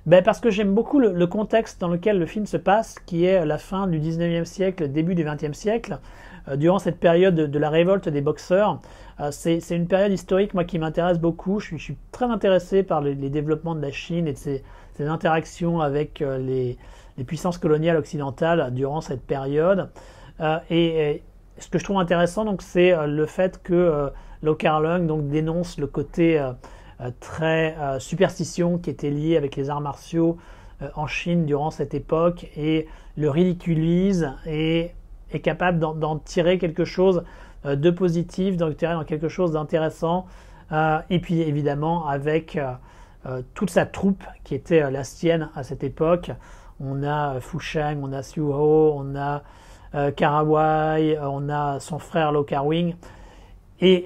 Ben parce que j'aime beaucoup le contexte dans lequel le film se passe, qui est la fin du 19e siècle, début du 20e siècle. Durant cette période de la révolte des boxeurs, c'est une période historique moi qui m'intéresse beaucoup. Je suis très intéressé par les développements de la Chine et de ses interactions avec les puissances coloniales occidentales durant cette période. Et ce que je trouve intéressant, donc, c'est le fait que Lau Kar-leung donc dénonce le côté très superstition qui était lié avec les arts martiaux en Chine durant cette époque et le ridiculise et est capable d'en tirer quelque chose de positif, d'en tirer dans quelque chose d'intéressant. Et puis évidemment avec toute sa troupe qui était la sienne à cette époque. On a Fu Sheng, on a Siu Ho, on a Karawai, on a son frère Lau Kar-wing. Et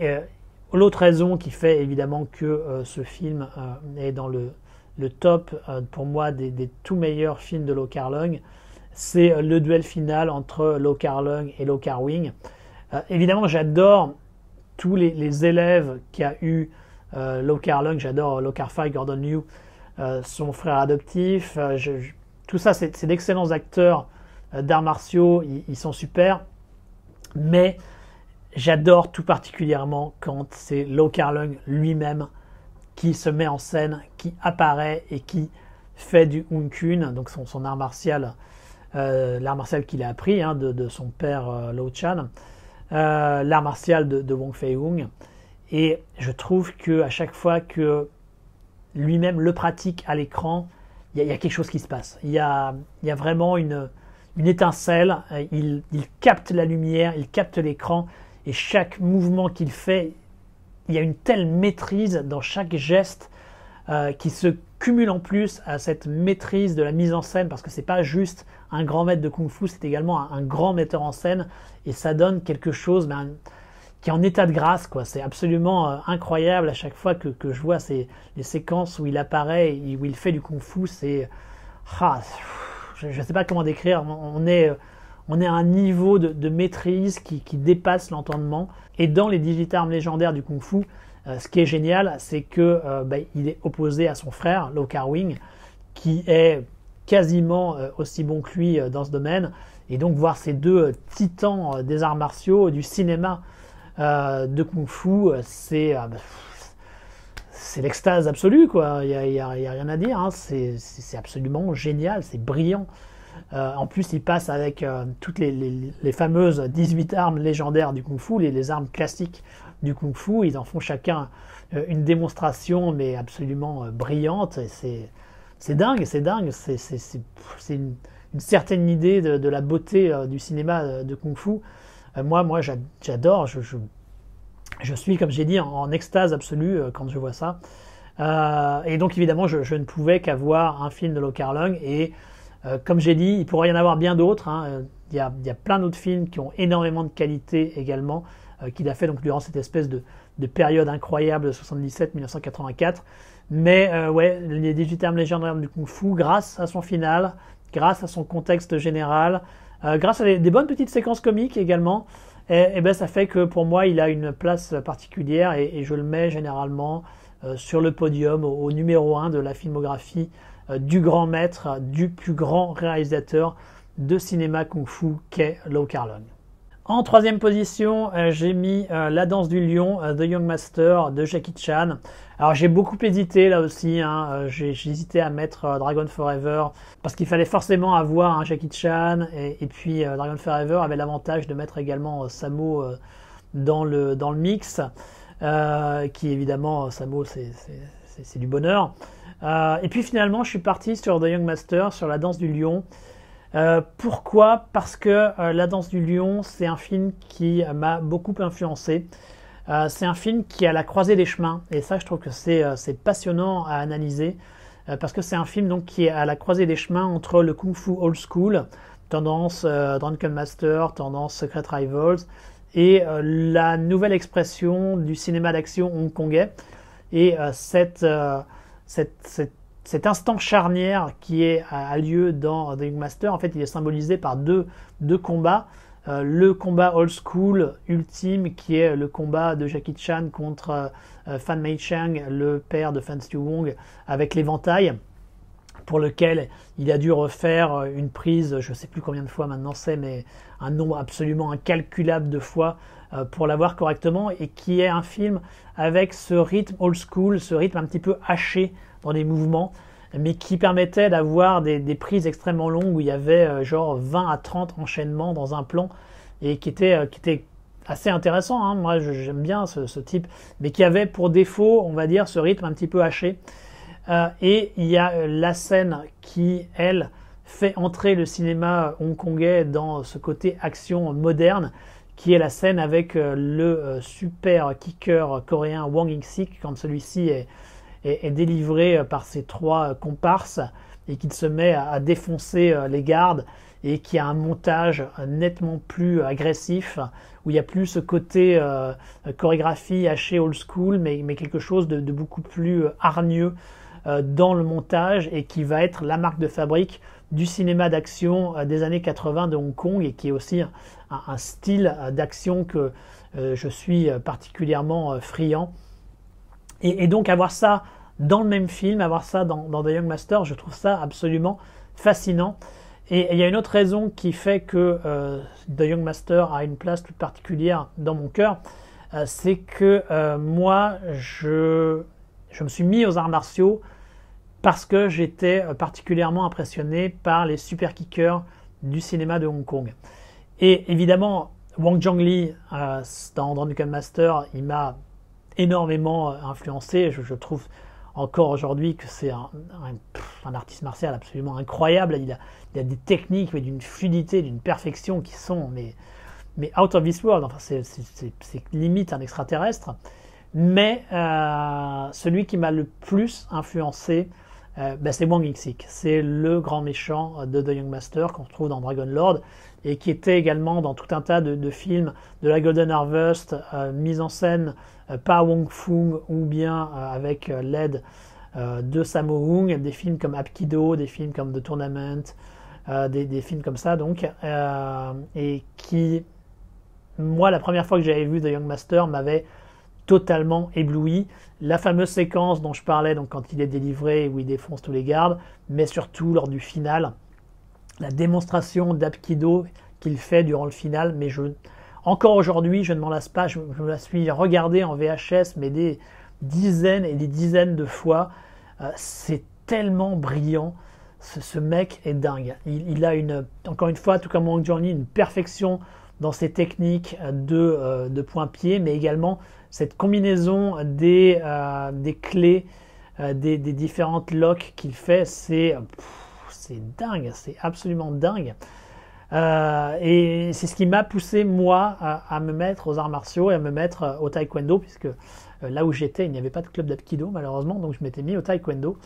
l'autre raison qui fait évidemment que ce film est dans le top pour moi des tout meilleurs films de Lau Kar-leung, c'est le duel final entre Lau Kar-leung et Lau Kar-wing. Évidemment, j'adore tous les élèves qu'a eu Lau Kar-leung, j'adore Lau Kar-fai, Gordon Liu, son frère adoptif. Tout ça, c'est d'excellents acteurs d'arts martiaux, ils sont super, mais j'adore tout particulièrement quand c'est Lau Kar-leung lui-même qui se met en scène, qui apparaît et qui fait du Hung Kun, donc son art martial, l'art martial qu'il a appris de son père Lau Chan, l'art martial de Wong Fei-hung. Et je trouve qu'à chaque fois que lui-même le pratique à l'écran, il y a quelque chose qui se passe. Il y a vraiment une étincelle, il capte la lumière, il capte l'écran, et chaque mouvement qu'il fait, il y a une telle maîtrise dans chaque geste qui se cumule en plus à cette maîtrise de la mise en scène, parce que c'est pas juste un grand maître de kung-fu, c'est également un grand metteur en scène, et ça donne quelque chose qui est en état de grâce, quoi. C'est absolument incroyable à chaque fois que je vois les séquences où il apparaît et où il fait du kung-fu. C'est je ne sais pas comment décrire. On est à un niveau de maîtrise qui dépasse l'entendement. Et dans les 18 armes légendaires du kung-fu, ce qui est génial, c'est que il est opposé à son frère Lau Kar-wing, qui est quasiment aussi bon que lui dans ce domaine. Et donc voir ces deux titans des arts martiaux, du cinéma de kung-fu, c'est l'extase absolue, quoi. Il y a rien à dire, hein. C'est absolument génial, c'est brillant. En plus, il passe avec toutes les fameuses 18 armes légendaires du kung-fu, les armes classiques du kung-fu. Ils en font chacun une démonstration, mais absolument brillante. C'est dingue, c'est dingue. C'est une certaine idée de la beauté du cinéma de kung-fu. Moi j'adore, je suis, comme j'ai dit, en extase absolue quand je vois ça. Et donc évidemment, je ne pouvais qu'avoir un film de Lau Kar-leung. Et comme j'ai dit, il pourrait y en avoir bien d'autres. Il y a plein d'autres films qui ont énormément de qualité également, qu'il a fait donc durant cette espèce de période incroyable de 77-1984. Mais les 18 armes légendaires du Kung-fu, grâce à son final, grâce à son contexte général, grâce à des bonnes petites séquences comiques également, et ça fait que pour moi il a une place particulière et je le mets généralement sur le podium au numéro 1 de la filmographie du grand maître, du plus grand réalisateur de cinéma kung-fu qu'est Lau Kar-leung. En troisième position, j'ai mis La Danse du Lion, The Young Master de Jackie Chan. Alors j'ai beaucoup hésité là aussi, j'ai hésité à mettre Dragon Forever parce qu'il fallait forcément avoir un Jackie Chan et puis Dragon Forever avait l'avantage de mettre également Sammo dans le mix, qui évidemment Sammo c'est du bonheur. Et puis finalement je suis parti sur The Young Master, sur La Danse du Lion. Pourquoi? Parce que La Danse du Lion, c'est un film qui m'a beaucoup influencé. C'est un film qui est à la croisée des chemins, et ça je trouve que c'est passionnant à analyser, parce que c'est un film donc, qui est à la croisée des chemins entre le Kung Fu old school, tendance Drunken Master, tendance Secret Rivals, et la nouvelle expression du cinéma d'action hongkongais. Et cet instant charnière qui a lieu dans The Young Master, en fait, il est symbolisé par deux combats. Le combat old school ultime, qui est le combat de Jackie Chan contre Fan Mei Chang, le père de Fan Siu Wong, avec l'éventail, pour lequel il a dû refaire une prise, je ne sais plus combien de fois maintenant c'est, mais un nombre absolument incalculable de fois pour l'avoir correctement, et qui est un film avec ce rythme old school, ce rythme un petit peu haché dans les mouvements, mais qui permettait d'avoir des prises extrêmement longues où il y avait genre 20 à 30 enchaînements dans un plan, et qui était assez intéressant, hein. Moi j'aime bien ce type, mais qui avait pour défaut, on va dire, ce rythme un petit peu haché. Et il y a la scène qui, elle, fait entrer le cinéma hongkongais dans ce côté action moderne, qui est la scène avec le super kicker coréen Wang Ying-sik, quand celui-ci est délivré par ses trois comparses et qu'il se met à défoncer les gardes, et qui a un montage nettement plus agressif, où il n'y a plus ce côté chorégraphie hachée old school, mais quelque chose de beaucoup plus hargneux dans le montage, et qui va être la marque de fabrique du cinéma d'action des années 80 de Hong Kong, et qui est aussi un style d'action que je suis particulièrement friand. Et donc avoir ça dans le même film, avoir ça dans The Young Master, je trouve ça absolument fascinant. Et il y a une autre raison qui fait que The Young Master a une place toute particulière dans mon cœur, c'est que moi, je me suis mis aux arts martiaux parce que j'étais particulièrement impressionné par les super kickers du cinéma de Hong Kong. Et évidemment, Wang Zhongli, dans Drunken Master, il m'a énormément influencé. Je trouve encore aujourd'hui que c'est un artiste martial absolument incroyable. Il a des techniques, mais d'une fluidité, d'une perfection qui sont mais out of this world. Enfin, c'est limite un extraterrestre. Mais celui qui m'a le plus influencé, c'est Wang Ying-sik. C'est le grand méchant de The Young Master qu'on retrouve dans Dragon Lord, et qui était également dans tout un tas de films de la Golden Harvest, mis en scène par Wong Fung, ou bien avec l'aide de Sammo Hung, des films comme Hapkido, des films comme The Tournament, des films comme ça donc, et qui, moi, la première fois que j'avais vu The Young Master, m'avait totalement ébloui. La fameuse séquence dont je parlais, donc quand il est délivré, où il défonce tous les gardes, mais surtout lors du final, la démonstration d'Hapkido qu'il fait durant le final, mais encore aujourd'hui, je ne m'en lasse pas, je me la suis regardée en VHS, mais des dizaines et des dizaines de fois. C'est tellement brillant, ce mec est dingue. Il a encore une fois, tout comme Wang Zhongli, une perfection dans ses techniques de point-pied, mais également cette combinaison des clés, des différentes locks qu'il fait, c'est dingue, c'est absolument dingue. Et c'est ce qui m'a poussé, moi, à me mettre aux arts martiaux et à me mettre au taekwondo, puisque là où j'étais, il n'y avait pas de club d'Aikido, malheureusement, donc je m'étais mis au taekwondo.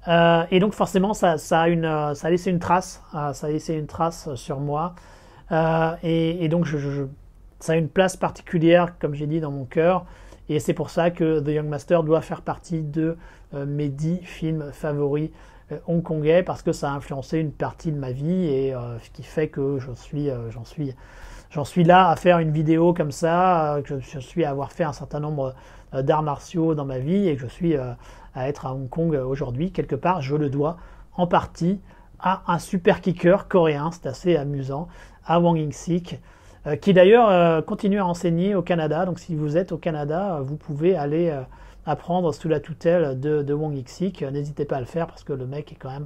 Et donc forcément, ça a laissé une trace, sur moi. Et donc ça a une place particulière, comme j'ai dit, dans mon cœur. Et c'est pour ça que The Young Master doit faire partie de mes 10 films favoris hongkongais, parce que ça a influencé une partie de ma vie, et ce qui fait que j'en suis là à faire une vidéo comme ça, que je suis à avoir fait un certain nombre d'arts martiaux dans ma vie, et que je suis à être à Hong Kong aujourd'hui. Quelque part, je le dois en partie à un super kicker coréen, c'est assez amusant, à Wang Ying-sik, qui d'ailleurs continue à enseigner au Canada. Donc si vous êtes au Canada, vous pouvez aller apprendre sous la tutelle de Wang Ying-sik. N'hésitez pas à le faire, parce que le mec est quand même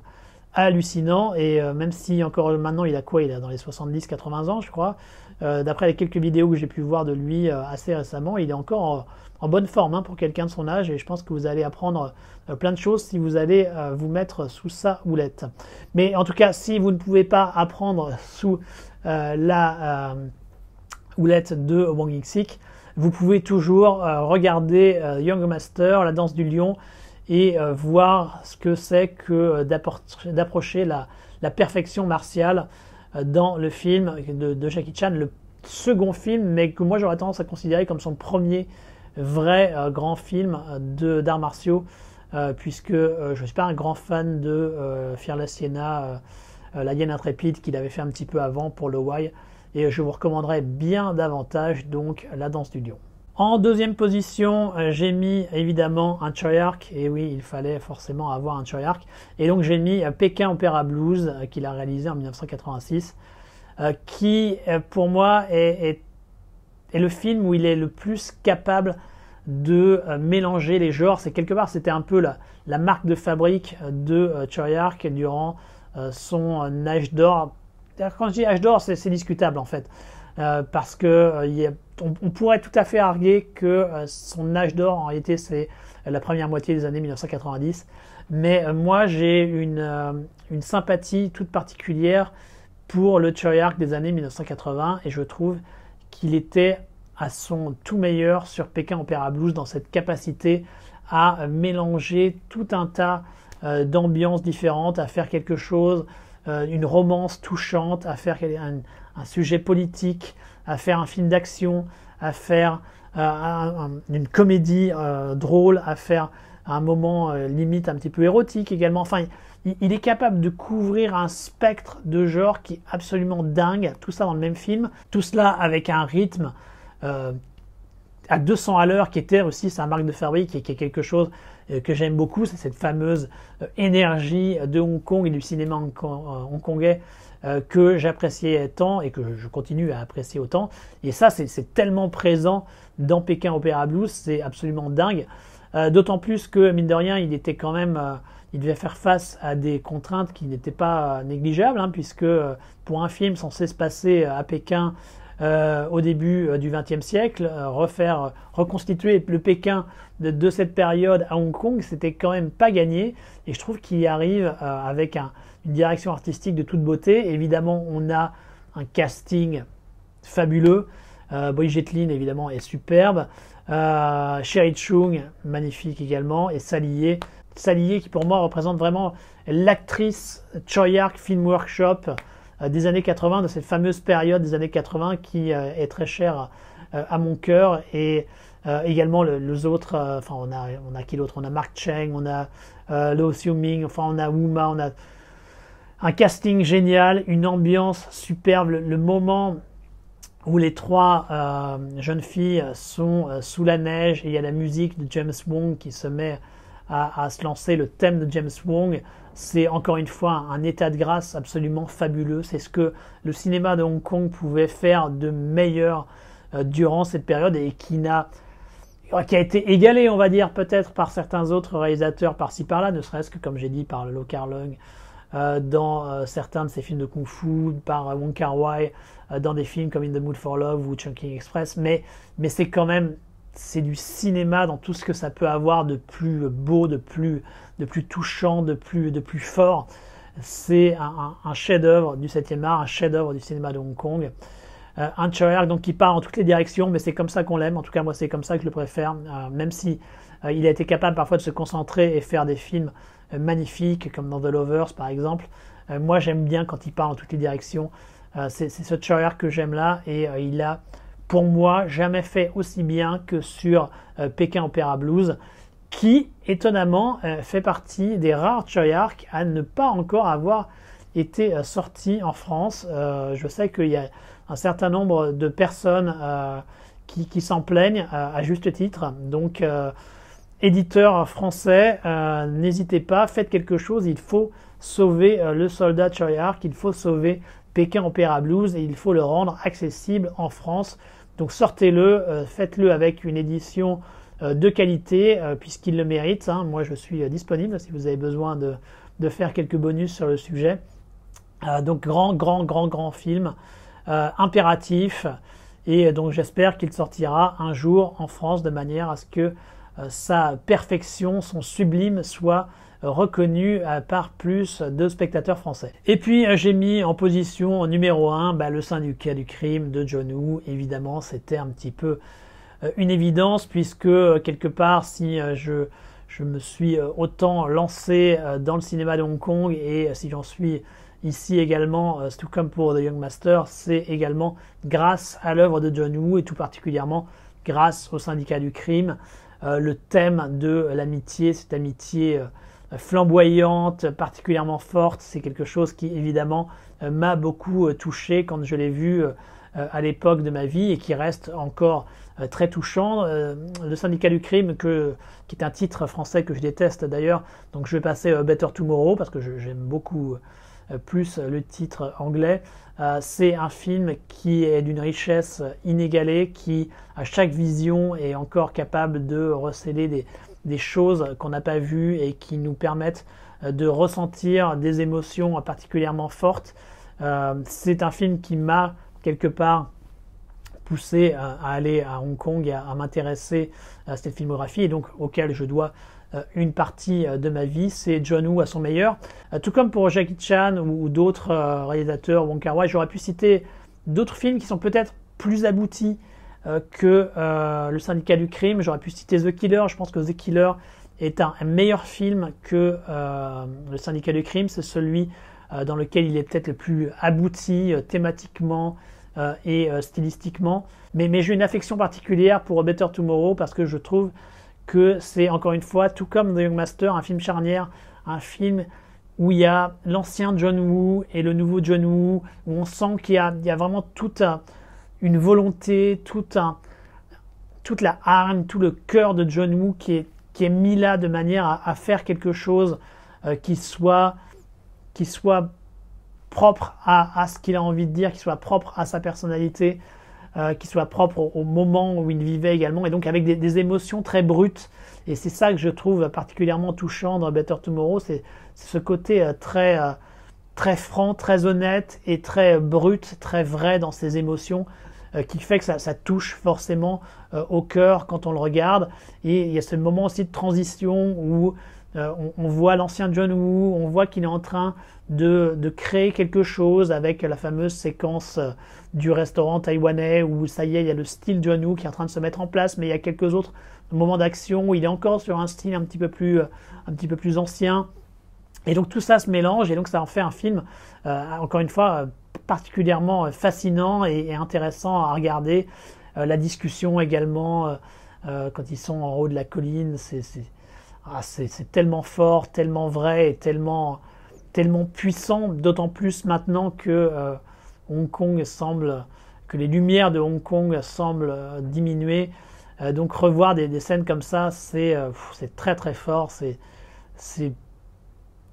hallucinant, et même si encore maintenant il a dans les 70-80 ans, je crois, d'après les quelques vidéos que j'ai pu voir de lui assez récemment, il est encore en bonne forme pour quelqu'un de son âge, et je pense que vous allez apprendre plein de choses si vous allez vous mettre sous sa houlette. Mais en tout cas, si vous ne pouvez pas apprendre sous la houlette de Wong Yik-sik, vous pouvez toujours regarder Young Master, La Danse du Lion, et voir ce que c'est que d'approcher la perfection martiale dans le film de Jackie Chan, le second film, mais que moi j'aurais tendance à considérer comme son premier vrai grand film d'arts martiaux, puisque je ne suis pas un grand fan de Fearless Sienna, La Hyène Intrépide, qu'il avait fait un petit peu avant pour le Wai, et je vous recommanderais bien davantage donc La Danse du Lion. En deuxième position, j'ai mis évidemment un Choiark, et oui, il fallait forcément avoir un Choiark, et donc j'ai mis Pékin Opera Blues, qu'il a réalisé en 1986, qui pour moi est le film où il est le plus capable de mélanger les genres. C'est quelque part, c'était un peu la marque de fabrique de Choiark durant son âge d'or. Quand je dis âge d'or, c'est discutable en fait, parce que on pourrait tout à fait arguer que son âge d'or en réalité c'est la première moitié des années 1990, mais moi j'ai une sympathie toute particulière pour le Choiark des années 1980, et je trouve qu'il était à son tout meilleur sur Pékin Opera Blues dans cette capacité à mélanger tout un tas d'ambiances différentes, à faire quelque chose, une romance touchante, à faire un sujet politique, à faire un film d'action, à faire une comédie drôle, à faire un moment limite un petit peu érotique également. Enfin, il est capable de couvrir un spectre de genre qui est absolument dingue, tout ça dans le même film, tout cela avec un rythme à 200 à l'heure qui était aussi sa marque de fabrique et qui est quelque chose que j'aime beaucoup. C'est cette fameuse énergie de Hong Kong et du cinéma hongkongais que j'appréciais tant et que je continue à apprécier autant. Et ça, c'est tellement présent dans Pékin Opera Blues, c'est absolument dingue. D'autant plus que, mine de rien, il était quand même, il devait faire face à des contraintes qui n'étaient pas négligeables, puisque pour un film censé se passer à Pékin au début du XXe siècle, reconstituer le Pékin de cette période à Hong Kong, c'était quand même pas gagné. Et je trouve qu'il y arrive avec une direction artistique de toute beauté. Évidemment, on a un casting fabuleux. Boy Jetlin, évidemment, est superbe. Sherry Chung, magnifique également. Et Sally Ye, qui pour moi représente vraiment l'actrice Choiark Film Workshop des années 80, de cette fameuse période des années 80 qui est très chère à mon cœur. Et également les autres, enfin on a qui d'autre? On a Mark Cheng, on a Lo Xiuming, enfin on a Wuma, on a un casting génial, une ambiance superbe, le moment où les trois jeunes filles sont sous la neige et il y a la musique de James Wong qui se met à se lancer, le thème de James Wong, c'est encore une fois un état de grâce absolument fabuleux. C'est ce que le cinéma de Hong Kong pouvait faire de meilleur durant cette période et qui a été égalé, on va dire, peut-être par certains autres réalisateurs par-ci par-là, ne serait-ce que, comme j'ai dit, par Lo Kar-leung dans certains de ses films de kung-fu, par Wong Kar-wai dans des films comme In the Mood for Love ou Chungking Express, mais c'est quand même, c'est du cinéma dans tout ce que ça peut avoir de plus beau, de plus touchant, de plus fort. C'est un chef-d'œuvre du 7e art, un chef-d'œuvre du cinéma de Hong Kong. Un Choiark donc qui part en toutes les directions, mais c'est comme ça qu'on l'aime. En tout cas, moi, c'est comme ça que je le préfère. Même si il a été capable parfois de se concentrer et faire des films magnifiques, comme dans The Lovers, par exemple. Moi, j'aime bien quand il part en toutes les directions. C'est ce Choiark que j'aime là, et il a, pour moi, jamais fait aussi bien que sur Pékin Opera Blues, qui, étonnamment, fait partie des rares Choiark à ne pas encore avoir été sorti en France. Je sais qu'il y a un certain nombre de personnes qui s'en plaignent à juste titre. Donc, éditeurs français, n'hésitez pas, faites quelque chose. Il faut sauver le soldat Choiark, il faut sauver Pékin Opera Blues et il faut le rendre accessible en France. Donc sortez-le, faites-le avec une édition de qualité puisqu'il le mérite. Moi je suis disponible si vous avez besoin de faire quelques bonus sur le sujet. Donc grand film impératif. Et donc j'espère qu'il sortira un jour en France de manière à ce que sa perfection, son sublime soit reconnu par plus de spectateurs français. Et puis j'ai mis en position numéro 1 le Syndicat du crime de John Woo. Évidemment, c'était un petit peu une évidence puisque quelque part, si je me suis autant lancé dans le cinéma de Hong Kong et si j'en suis ici également, tout comme pour The Young Master, c'est également grâce à l'œuvre de John Woo et tout particulièrement grâce au Syndicat du crime. Le thème de l'amitié, cette amitié flamboyante, particulièrement forte, c'est quelque chose qui évidemment m'a beaucoup touché quand je l'ai vu à l'époque de ma vie et qui reste encore très touchant. Le Syndicat du crime, qui est un titre français que je déteste d'ailleurs, donc je vais passer Better Tomorrow parce que j'aime beaucoup plus le titre anglais. C'est un film qui est d'une richesse inégalée, qui à chaque vision est encore capable de recéler des choses qu'on n'a pas vues et qui nous permettent de ressentir des émotions particulièrement fortes. C'est un film qui m'a quelque part poussé à aller à Hong Kong et à m'intéresser à cette filmographie et donc auquel je dois une partie de ma vie. C'est John Woo à son meilleur. Tout comme pour Jackie Chan ou d'autres réalisateurs, Wong Kar-wai, j'aurais pu citer d'autres films qui sont peut-être plus aboutis que le Syndicat du crime. J'aurais pu citer The Killer. Je pense que The Killer est un meilleur film que le Syndicat du crime. C'est celui dans lequel il est peut-être le plus abouti thématiquement et stylistiquement. Mais j'ai une affection particulière pour Better Tomorrow parce que je trouve que c'est encore une fois, tout comme The Young Master, un film charnière, un film où il y a l'ancien John Woo et le nouveau John Woo, où on sent qu'il y a vraiment toute une volonté, toute la hargne, tout le cœur de John Woo qui est mis là de manière à faire quelque chose qui soit propre à ce qu'il a envie de dire, qui soit propre à sa personnalité, qui soit propre au moment où il vivait également, et donc avec des émotions très brutes. Et c'est ça que je trouve particulièrement touchant dans Better Tomorrow, c'est ce côté très franc, très honnête et très brut, très vrai dans ses émotions, qui fait que ça touche forcément au cœur quand on le regarde. Et il y a ce moment aussi de transition où on voit l'ancien John Woo, on voit qu'il est en train de créer quelque chose avec la fameuse séquence du restaurant taïwanais où ça y est, il y a le style John Woo qui est en train de se mettre en place, mais il y a quelques autres moments d'action où il est encore sur un style un petit peu plus ancien. Et donc tout ça se mélange et donc ça en fait un film, encore une fois, particulièrement fascinant et intéressant à regarder. La discussion également, quand ils sont en haut de la colline, c'est tellement fort, tellement vrai et tellement puissant, d'autant plus maintenant que que les lumières de Hong Kong semblent diminuer. Donc revoir des scènes comme ça, c'est très très fort, c'est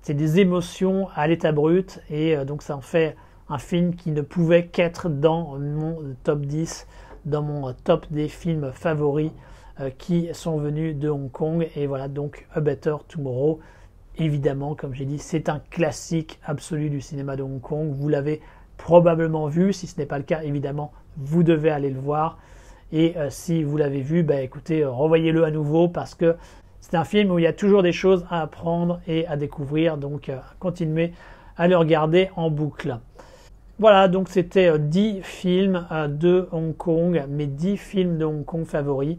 des émotions à l'état brut et donc ça en fait un film qui ne pouvait qu'être dans mon top 10, dans mon top des films favoris qui sont venus de Hong Kong. Et voilà donc A Better Tomorrow. Évidemment, comme j'ai dit, c'est un classique absolu du cinéma de Hong Kong. Vous l'avez probablement vu. Si ce n'est pas le cas, évidemment, vous devez aller le voir. Et si vous l'avez vu, écoutez, revoyez-le à nouveau parce que c'est un film où il y a toujours des choses à apprendre et à découvrir. Donc, continuez à le regarder en boucle. Voilà, donc c'était 10 films de Hong Kong, mes 10 films de Hong Kong favoris.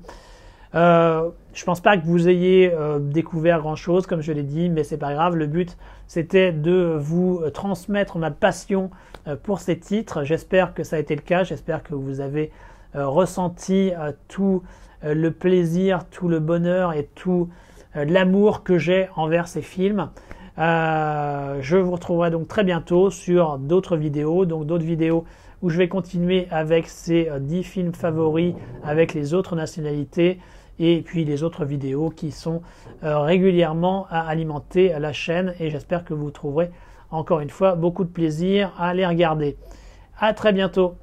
Je pense pas que vous ayez découvert grand chose, comme je l'ai dit, mais c'est pas grave. Le but, c'était de vous transmettre ma passion pour ces titres. J'espère que ça a été le cas. J'espère que vous avez ressenti tout le plaisir, tout le bonheur et tout l'amour que j'ai envers ces films. Je vous retrouverai donc très bientôt sur d'autres vidéos, où je vais continuer avec ces 10 films favoris avec les autres nationalités et puis les autres vidéos qui sont régulièrement à alimenter la chaîne et j'espère que vous trouverez encore une fois beaucoup de plaisir à les regarder. À très bientôt.